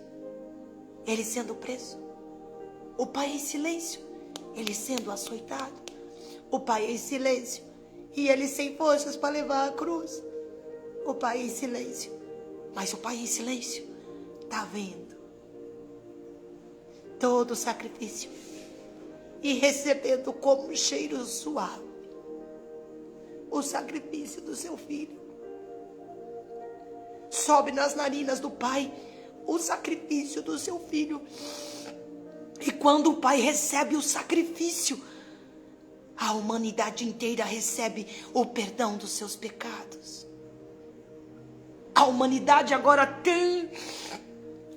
ele sendo preso. O Pai em silêncio, ele sendo açoitado. O Pai em silêncio, e ele sem forças para levar a cruz. O Pai em silêncio, mas o Pai em silêncio está vendo todo o sacrifício e recebendo como um cheiro suave o sacrifício do seu filho. Sobe nas narinas do Pai o sacrifício do seu filho. E quando o Pai recebe o sacrifício, a humanidade inteira recebe o perdão dos seus pecados. A humanidade agora tem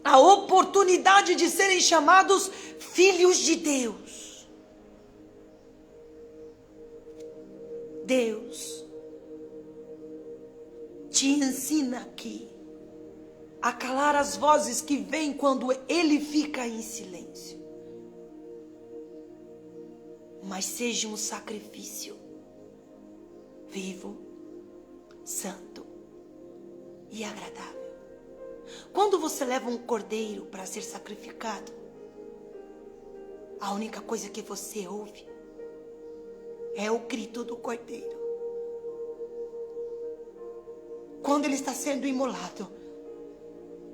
a oportunidade de serem chamados filhos de Deus. Deus te ensina aqui a calar as vozes que vêm quando ele fica em silêncio. Mas seja um sacrifício vivo, santo e agradável. Quando você leva um cordeiro para ser sacrificado, a única coisa que você ouve é o grito do cordeiro. Quando ele está sendo imolado,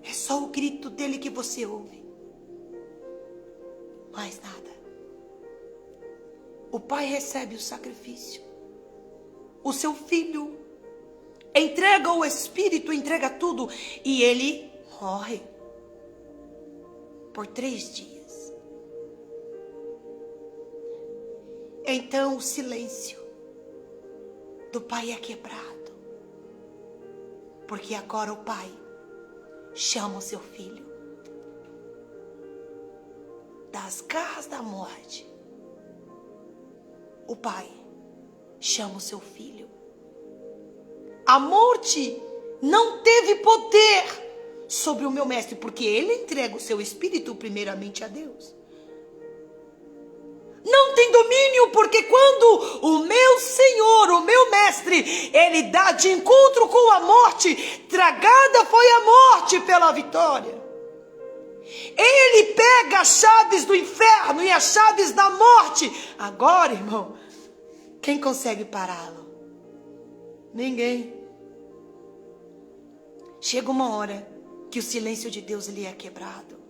é só o grito dele que você ouve. Mais nada. O Pai recebe o sacrifício. o seu filho, entrega o Espírito, entrega tudo, e ele morre por 3 dias. Então o silêncio do pai é quebrado, porque agora o pai chama o seu filho das garras da morte. O pai chama o seu filho. A morte não teve poder sobre o meu mestre, porque ele entrega o seu espírito primeiramente a Deus. Não tem domínio, porque quando o meu Senhor, o meu mestre, ele dá de encontro com a morte, tragada foi a morte pela vitória. Ele pega as chaves do inferno e as chaves da morte. Agora, irmão, quem consegue pará-lo? Ninguém. Chega uma hora que o silêncio de Deus ele é quebrado.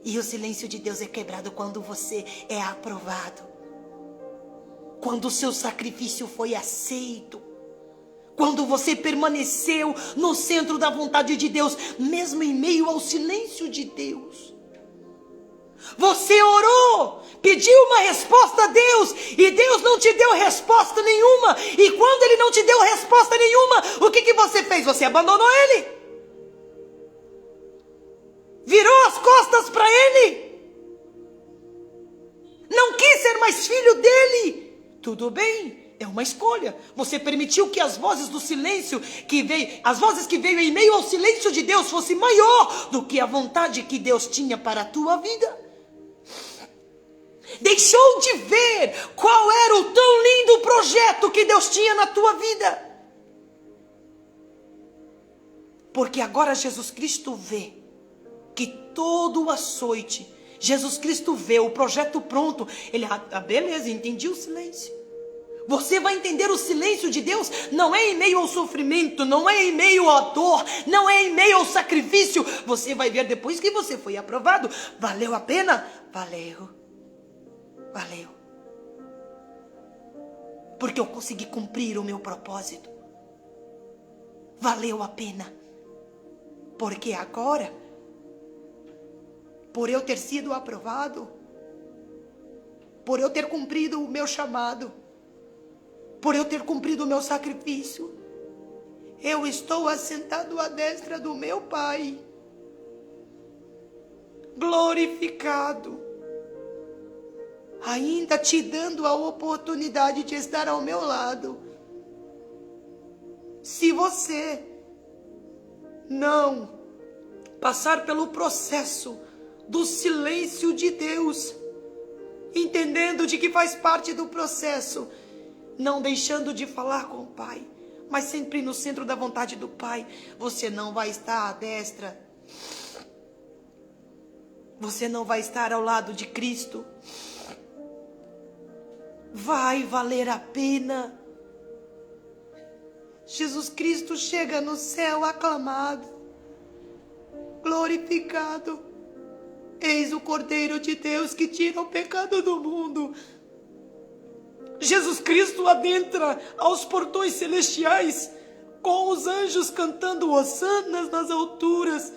E o silêncio de Deus é quebrado quando você é aprovado. Quando o seu sacrifício foi aceito. Quando você permaneceu no centro da vontade de Deus, mesmo em meio ao silêncio de Deus. Você orou, pediu uma resposta a Deus, e Deus não te deu resposta nenhuma. E quando Ele não te deu resposta nenhuma, o que você fez? Você abandonou Ele. Virou as costas para Ele. Não quis ser mais filho dEle. Tudo bem. É uma escolha. Você permitiu que as vozes do silêncio as vozes que veio em meio ao silêncio de Deus fosse maior do que a vontade que Deus tinha para a tua vida. Deixou de ver qual era o tão lindo projeto que Deus tinha na tua vida. Porque agora Jesus Cristo vê que todo o açoite, Jesus Cristo vê o projeto pronto. Ele, beleza, entendi o silêncio. Você vai entender o silêncio de Deus, não é em meio ao sofrimento, não é em meio à dor, não é em meio ao sacrifício. Você vai ver depois que você foi aprovado. Valeu a pena? Valeu. Valeu. Porque eu consegui cumprir o meu propósito. Valeu a pena. Porque agora, por eu ter sido aprovado, por eu ter cumprido o meu chamado, por eu ter cumprido o meu sacrifício, eu estou assentado à destra do meu Pai, glorificado, ainda te dando a oportunidade de estar ao meu lado. Se você não passar pelo processo do silêncio de Deus, entendendo de que faz parte do processo, não deixando de falar com o Pai, mas sempre no centro da vontade do Pai, você não vai estar à destra. Você não vai estar ao lado de Cristo. Vai valer a pena. Jesus Cristo chega no céu aclamado, glorificado. Eis o Cordeiro de Deus que tira o pecado do mundo. Jesus Cristo adentra aos portões celestiais, com os anjos cantando hossanas nas alturas.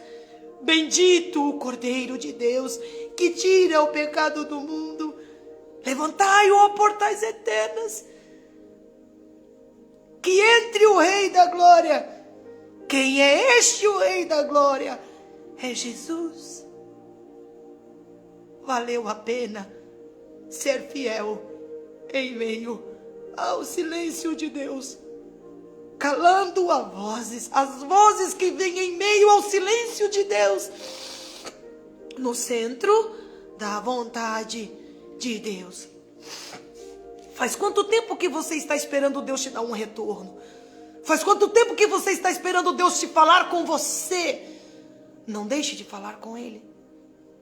Bendito o Cordeiro de Deus, que tira o pecado do mundo. Levantai-o, ó portais eternas, que entre o Rei da Glória. Quem é este o Rei da Glória? É Jesus. Valeu a pena ser fiel em meio ao silêncio de Deus, calando as vozes que vêm em meio ao silêncio de Deus, no centro da vontade de Deus. Faz quanto tempo que você está esperando Deus te dar um retorno? Faz quanto tempo que você está esperando Deus te falar com você? Não deixe de falar com Ele.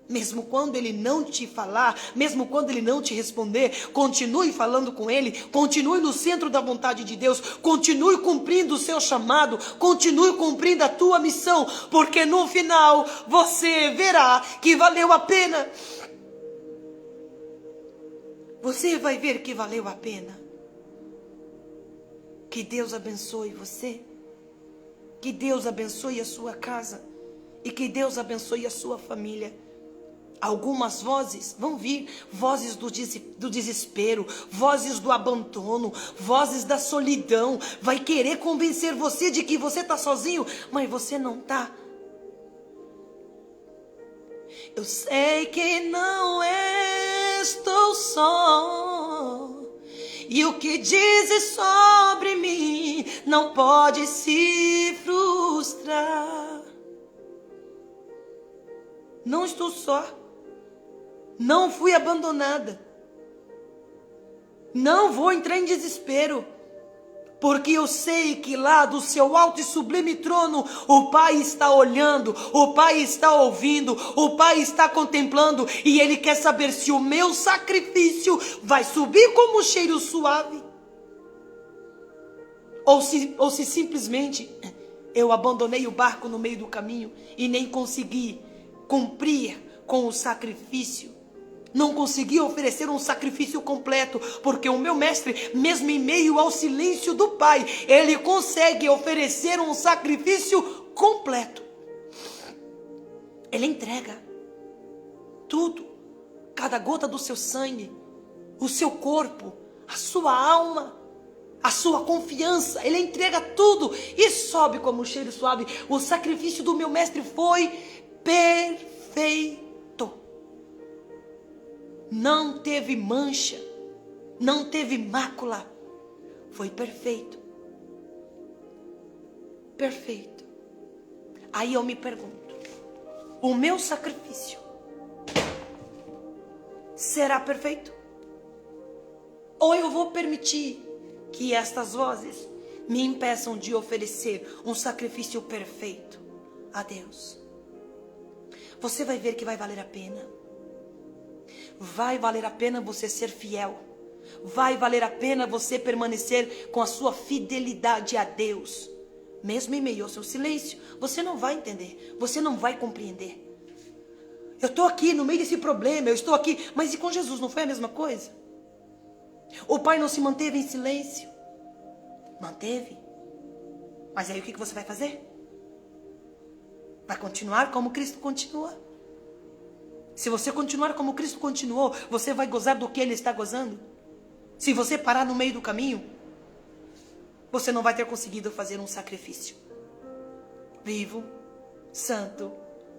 Mesmo quando Ele não te falar, mesmo quando Ele não te responder, continue falando com Ele, continue no centro da vontade de Deus, continue cumprindo o seu chamado, continue cumprindo a tua missão, porque no final você verá que valeu a pena. Você vai ver que valeu a pena. Que Deus abençoe você. Que Deus abençoe a sua casa. E que Deus abençoe a sua família. Algumas vozes vão vir, vozes do desespero, vozes do abandono, vozes da solidão. Vai querer convencer você de que você está sozinho, mas você não está. Eu sei que não estou só, e o que dizes sobre mim não pode se frustrar. Não estou só. Não fui abandonada. Não vou entrar em desespero. Porque eu sei que lá do seu alto e sublime trono, o Pai está olhando, o Pai está ouvindo, o Pai está contemplando. E Ele quer saber se o meu sacrifício vai subir como um cheiro suave. Ou se simplesmente eu abandonei o barco no meio do caminho e nem consegui cumprir com o sacrifício. Não consegui oferecer um sacrifício completo, porque o meu mestre, mesmo em meio ao silêncio do Pai, ele consegue oferecer um sacrifício completo. Ele entrega tudo, cada gota do seu sangue, o seu corpo, a sua alma, a sua confiança. Ele entrega tudo e sobe como um cheiro suave. O sacrifício do meu mestre foi perfeito. Não teve mancha, não teve mácula, foi perfeito. Perfeito. Aí eu me pergunto, o meu sacrifício será perfeito? Ou eu vou permitir que estas vozes me impeçam de oferecer um sacrifício perfeito a Deus? Você vai ver que vai valer a pena. Vai valer a pena você ser fiel. Vai valer a pena você permanecer com a sua fidelidade a Deus. Mesmo em meio ao seu silêncio, você não vai entender, você não vai compreender. Eu estou aqui no meio desse problema, eu estou aqui, mas e com Jesus não foi a mesma coisa? O Pai não se manteve em silêncio? Manteve. Mas aí o que você vai fazer? Vai continuar como Cristo continua? Se você continuar como Cristo continuou, você vai gozar do que Ele está gozando? Se você parar no meio do caminho, você não vai ter conseguido fazer um sacrifício vivo, santo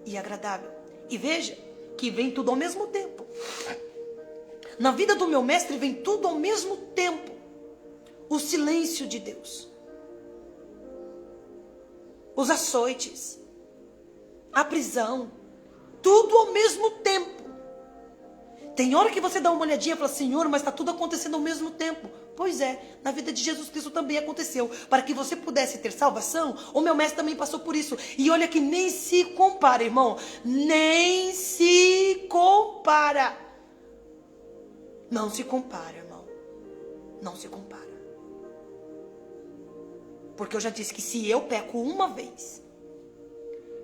e agradável. E veja que vem tudo ao mesmo tempo. Na vida do meu mestre vem tudo ao mesmo tempo. O silêncio de Deus, os açoites, a prisão, tudo ao mesmo tempo. Tem hora que você dá uma olhadinha e fala, Senhor, mas está tudo acontecendo ao mesmo tempo. Pois é, na vida de Jesus Cristo também aconteceu. Para que você pudesse ter salvação, o meu mestre também passou por isso. E olha que nem se compara, irmão. Nem se compara. Não se compara, irmão. Não se compara. Porque eu já disse que se eu peco uma vez,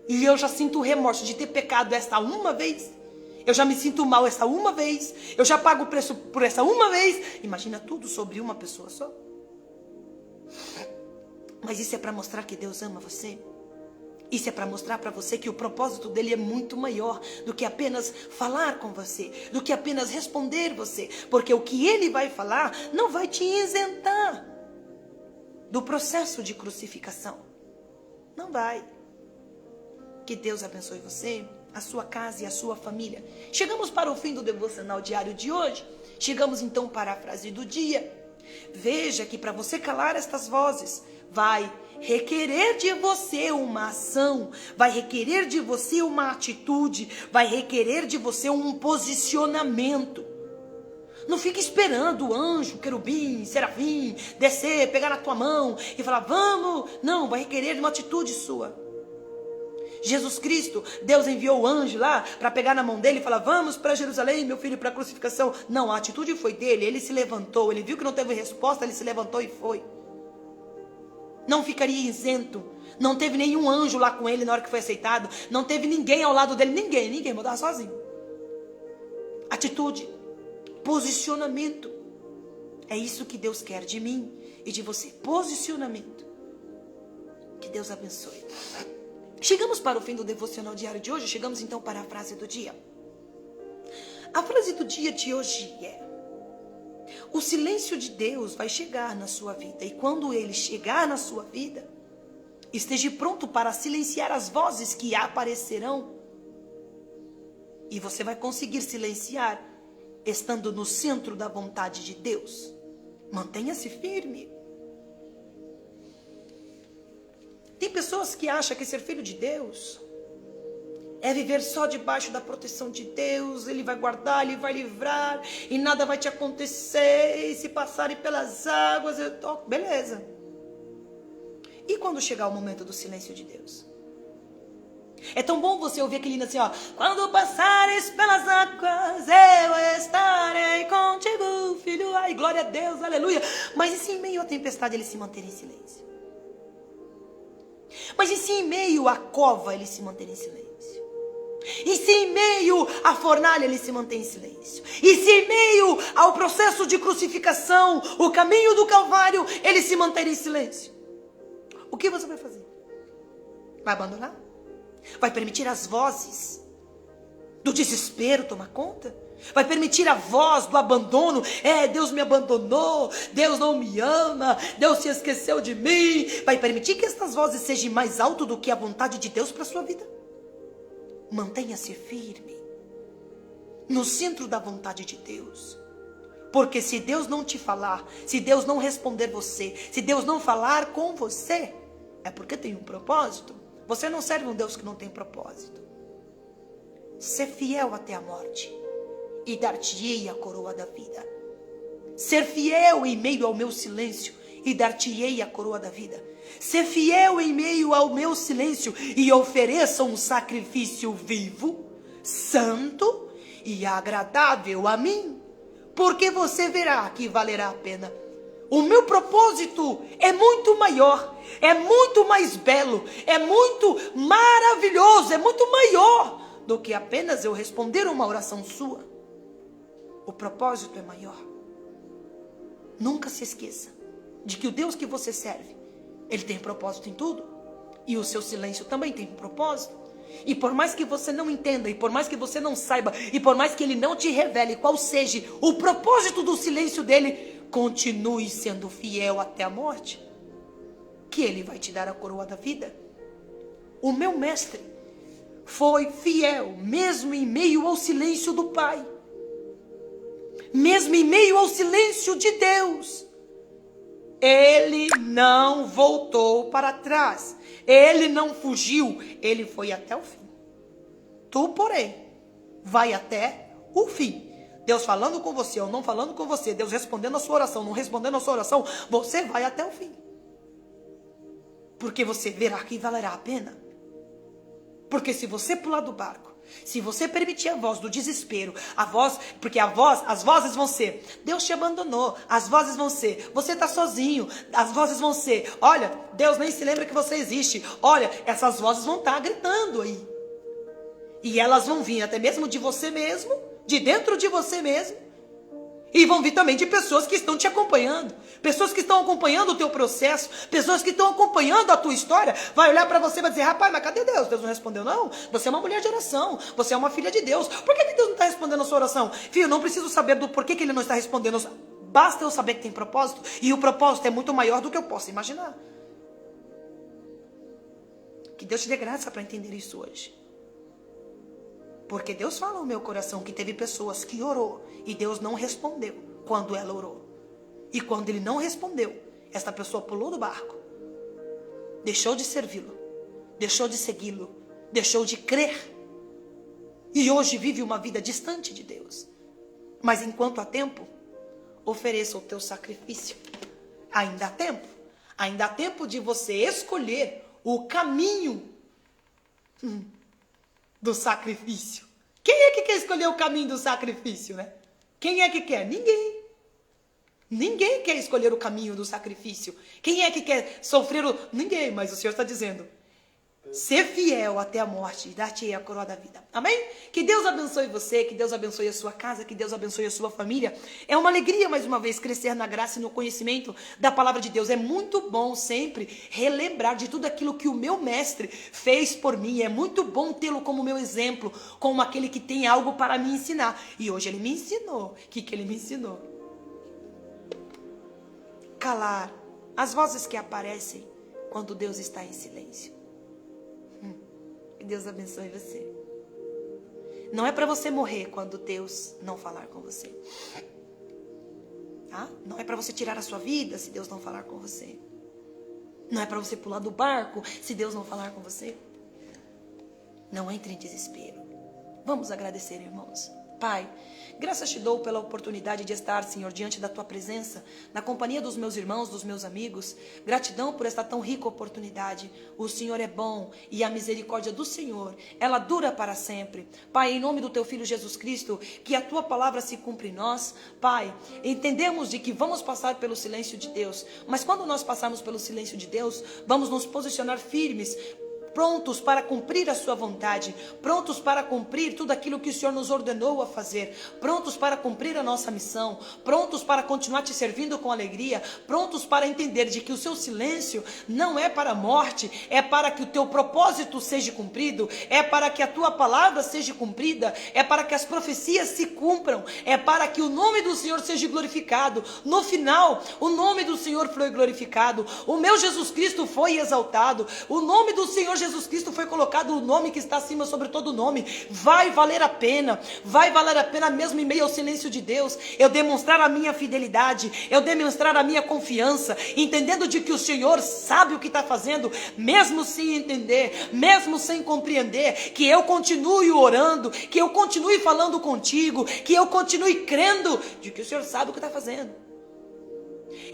e eu já sinto o remorso de ter pecado essa uma vez, eu já me sinto mal essa uma vez, eu já pago o preço por essa uma vez, imagina tudo sobre uma pessoa só. Mas isso é para mostrar que Deus ama você. Isso é para mostrar para você que o propósito dele é muito maior do que apenas falar com você, do que apenas responder você. Porque o que ele vai falar não vai te isentar do processo de crucificação. Não vai. Que Deus abençoe você, a sua casa e a sua família. Chegamos para o fim do devocional diário de hoje. Chegamos então para a frase do dia. Veja que para você calar estas vozes, vai requerer de você uma ação, vai requerer de você uma atitude, vai requerer de você um posicionamento. Não fique esperando o anjo, querubim, serafim, descer, pegar na tua mão e falar, vamos. Não, vai requerer uma atitude sua. Jesus Cristo, Deus enviou o anjo lá para pegar na mão dele e falar, vamos para Jerusalém, meu filho, para a crucificação. Não, a atitude foi dele, ele se levantou, ele viu que não teve resposta, ele se levantou e foi. Não ficaria isento. Não teve nenhum anjo lá com ele na hora que foi aceitado. Não teve ninguém ao lado dele, ninguém, mandava sozinho. Atitude, posicionamento. É isso que Deus quer de mim e de você. Posicionamento. Que Deus abençoe. Chegamos para o fim do devocional diário de hoje. Chegamos então para a frase do dia. A frase do dia de hoje é: o silêncio de Deus vai chegar na sua vida. E quando ele chegar na sua vida, esteja pronto para silenciar as vozes que aparecerão. E você vai conseguir silenciar estando no centro da vontade de Deus. Mantenha-se firme. Tem pessoas que acham que ser filho de Deus é viver só debaixo da proteção de Deus. Ele vai guardar, ele vai livrar e nada vai te acontecer. E se passarem pelas águas, beleza. E quando chegar o momento do silêncio de Deus? É tão bom você ouvir aquele hino assim, ó. Quando passares pelas águas, eu estarei contigo, filho. Ai, glória a Deus, aleluia. Mas e se em meio à tempestade ele se manter em silêncio? Mas e se em meio à cova ele se manter em silêncio? E se em meio à fornalha ele se mantém em silêncio? E se em meio ao processo de crucificação, o caminho do Calvário, ele se manter em silêncio? O que você vai fazer? Vai abandonar? Vai permitir as vozes do desespero tomar conta? Vai permitir a voz do abandono? Deus me abandonou, Deus não me ama, Deus se esqueceu de mim. Vai permitir que estas vozes sejam mais alto do que a vontade de Deus para a sua vida? Mantenha-se firme no centro da vontade de Deus. Porque se Deus não te falar, se Deus não responder você, se Deus não falar com você, é porque tem um propósito. Você não serve um Deus que não tem propósito. Ser fiel até a morte e dar-te-ei a coroa da vida. Ser fiel em meio ao meu silêncio e dar-te-ei a coroa da vida. Ser fiel em meio ao meu silêncio e ofereça um sacrifício vivo, santo e agradável a mim. Porque você verá que valerá a pena. O meu propósito é muito maior, é muito mais belo, é muito maravilhoso, é muito maior do que apenas eu responder uma oração sua. O propósito é maior. Nunca se esqueça de que o Deus que você serve, ele tem propósito em tudo. E o seu silêncio também tem um propósito. E por mais que você não entenda, e por mais que você não saiba, e por mais que ele não te revele qual seja o propósito do silêncio dele, continue sendo fiel até a morte, que ele vai te dar a coroa da vida. O meu mestre foi fiel, mesmo em meio ao silêncio do Pai, mesmo em meio ao silêncio de Deus. Ele não voltou para trás, ele não fugiu, ele foi até o fim. Tu, porém, vai até o fim. Deus falando com você ou não falando com você, Deus respondendo a sua oração, não respondendo a sua oração, você vai até o fim. Porque você verá que valerá a pena. Porque se você pular do barco, se você permitir a voz do desespero, as vozes vão ser, Deus te abandonou, as vozes vão ser, você está sozinho, as vozes vão ser, olha, Deus nem se lembra que você existe, olha, essas vozes vão estar gritando aí. E elas vão vir até mesmo de você mesmo, de dentro de você mesmo, e vão vir também de pessoas que estão te acompanhando, pessoas que estão acompanhando o teu processo, pessoas que estão acompanhando a tua história, vai olhar para você e vai dizer, rapaz, mas cadê Deus? Deus não respondeu não? Você é uma mulher de oração, você é uma filha de Deus, por que Deus não está respondendo a sua oração? Filho, não preciso saber do porquê que ele não está respondendo, basta eu saber que tem propósito, e o propósito é muito maior do que eu posso imaginar. Que Deus te dê graça para entender isso hoje. Porque Deus fala no meu coração que teve pessoas que orou e Deus não respondeu quando ela orou. E quando ele não respondeu, esta pessoa pulou do barco, deixou de servi-lo, deixou de segui-lo, deixou de crer. E hoje vive uma vida distante de Deus. Mas enquanto há tempo, ofereça o teu sacrifício. Ainda há tempo de você escolher o caminho do sacrifício. Quem é que quer escolher o caminho do sacrifício, né? Quem é que quer? Ninguém. Ninguém quer escolher o caminho do sacrifício. Quem é que quer sofrer o... Ninguém, mas o Senhor está dizendo, ser fiel até a morte e dar-te a coroa da vida. Amém? Que Deus abençoe você, que Deus abençoe a sua casa, que Deus abençoe a sua família. É uma alegria, mais uma vez, crescer na graça e no conhecimento da palavra de Deus. É muito bom sempre relembrar de tudo aquilo que o meu mestre fez por mim. É muito bom tê-lo como meu exemplo, como aquele que tem algo para me ensinar. E hoje ele me ensinou. O que ele me ensinou? Calar as vozes que aparecem quando Deus está em silêncio. Que Deus abençoe você. Não é para você morrer quando Deus não falar com você. Tá? Não é para você tirar a sua vida se Deus não falar com você. Não é para você pular do barco se Deus não falar com você. Não entre em desespero. Vamos agradecer, irmãos. Pai, graças te dou pela oportunidade de estar, Senhor, diante da tua presença, na companhia dos meus irmãos, dos meus amigos. Gratidão por esta tão rica oportunidade. O Senhor é bom e a misericórdia do Senhor, ela dura para sempre. Pai, em nome do teu Filho Jesus Cristo, que a tua palavra se cumpra em nós. Pai, entendemos de que vamos passar pelo silêncio de Deus, mas quando nós passarmos pelo silêncio de Deus, vamos nos posicionar firmes, prontos para cumprir a sua vontade, prontos para cumprir tudo aquilo que o Senhor nos ordenou a fazer, prontos para cumprir a nossa missão, prontos para continuar te servindo com alegria, prontos para entender de que o seu silêncio não é para a morte, é para que o teu propósito seja cumprido, é para que a tua palavra seja cumprida, é para que as profecias se cumpram, é para que o nome do Senhor seja glorificado. No final, o nome do Senhor foi glorificado, o meu Jesus Cristo foi exaltado, o nome do Senhor Jesus Cristo foi colocado, o nome que está acima sobre todo nome. Vai valer a pena mesmo em meio ao silêncio de Deus, eu demonstrar a minha fidelidade, eu demonstrar a minha confiança, entendendo de que o Senhor sabe o que está fazendo, mesmo sem entender, mesmo sem compreender, que eu continue orando, que eu continue falando contigo, que eu continue crendo de que o Senhor sabe o que está fazendo.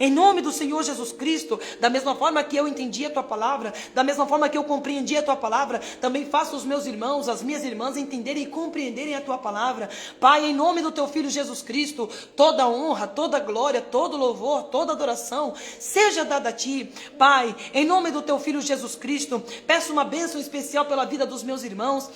Em nome do Senhor Jesus Cristo, da mesma forma que eu entendi a tua palavra, da mesma forma que eu compreendi a tua palavra, também faça os meus irmãos, as minhas irmãs entenderem e compreenderem a tua palavra. Pai, em nome do teu Filho Jesus Cristo, toda honra, toda glória, todo louvor, toda adoração seja dada a ti. Pai, em nome do teu Filho Jesus Cristo, peço uma bênção especial pela vida dos meus irmãos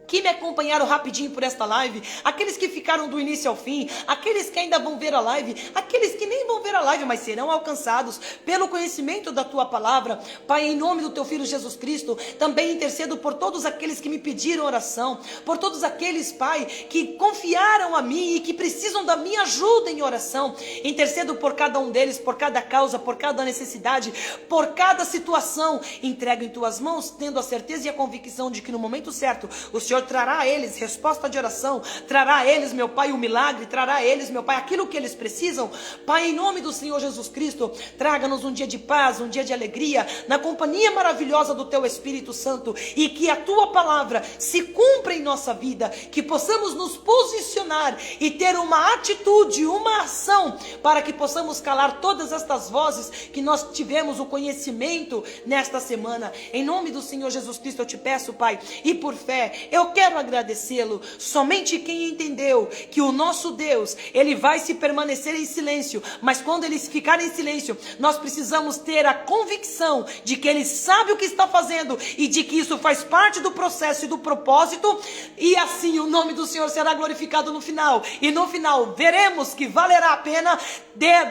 que me acompanharam rapidinho por esta live, aqueles que ficaram do início ao fim, aqueles que ainda vão ver a live, aqueles que nem vão ver a live, mas serão alcançados pelo conhecimento da tua palavra. Pai, em nome do teu Filho Jesus Cristo, também intercedo por todos aqueles que me pediram oração, por todos aqueles, Pai, que confiaram a mim e que precisam da minha ajuda em oração. Intercedo por cada um deles, por cada causa, por cada necessidade, por cada situação. Entrego em tuas mãos, tendo a certeza e a convicção de que no momento certo, o Senhor trará a eles resposta de oração, trará a eles, meu Pai, o milagre, trará a eles, meu Pai, aquilo que eles precisam. Pai, em nome do Senhor Jesus Cristo, traga-nos um dia de paz, um dia de alegria, na companhia maravilhosa do Teu Espírito Santo, e que a Tua palavra se cumpra em nossa vida, que possamos nos posicionar e ter uma atitude, uma ação, para que possamos calar todas estas vozes que nós tivemos o conhecimento nesta semana. Em nome do Senhor Jesus Cristo eu te peço, Pai, e por fé, eu quero agradecê-lo. Somente quem entendeu que o nosso Deus, ele vai se permanecer em silêncio, mas quando ele ficar em silêncio, nós precisamos ter a convicção de que ele sabe o que está fazendo e de que isso faz parte do processo e do propósito, e assim o nome do Senhor será glorificado no final, e no final veremos que valerá a pena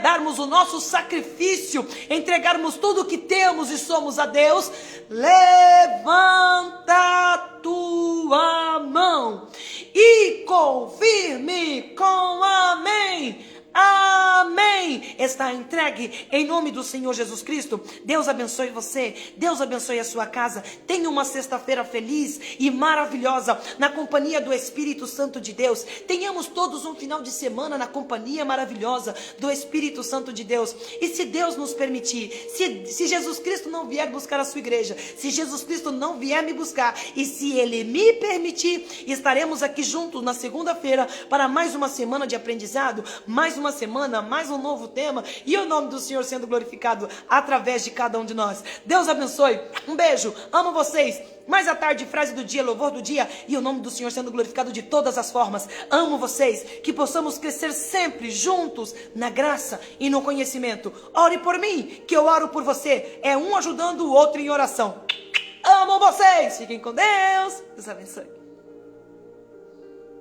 darmos o nosso sacrifício, entregarmos tudo o que temos e somos a Deus. Levanta a tua mão e confirme com amém. Amém. Está entregue em nome do Senhor Jesus Cristo. Deus abençoe você. Deus abençoe a sua casa. Tenha uma sexta-feira feliz e maravilhosa na companhia do Espírito Santo de Deus. Tenhamos todos um final de semana na companhia maravilhosa do Espírito Santo de Deus. E se Deus nos permitir, se Jesus Cristo não vier buscar a sua igreja, se Jesus Cristo não vier me buscar, e se Ele me permitir, estaremos aqui juntos na segunda-feira para mais uma semana de aprendizado, mais uma semana, mais um novo tema, e o nome do Senhor sendo glorificado através de cada um de nós. Deus abençoe, um beijo, amo vocês. Mais à tarde, frase do dia, louvor do dia, e o nome do Senhor sendo glorificado de todas as formas. Amo vocês, que possamos crescer sempre juntos na graça e no conhecimento. Ore por mim, que eu oro por você. É um ajudando o outro em oração. Amo vocês! Fiquem com Deus! Deus abençoe.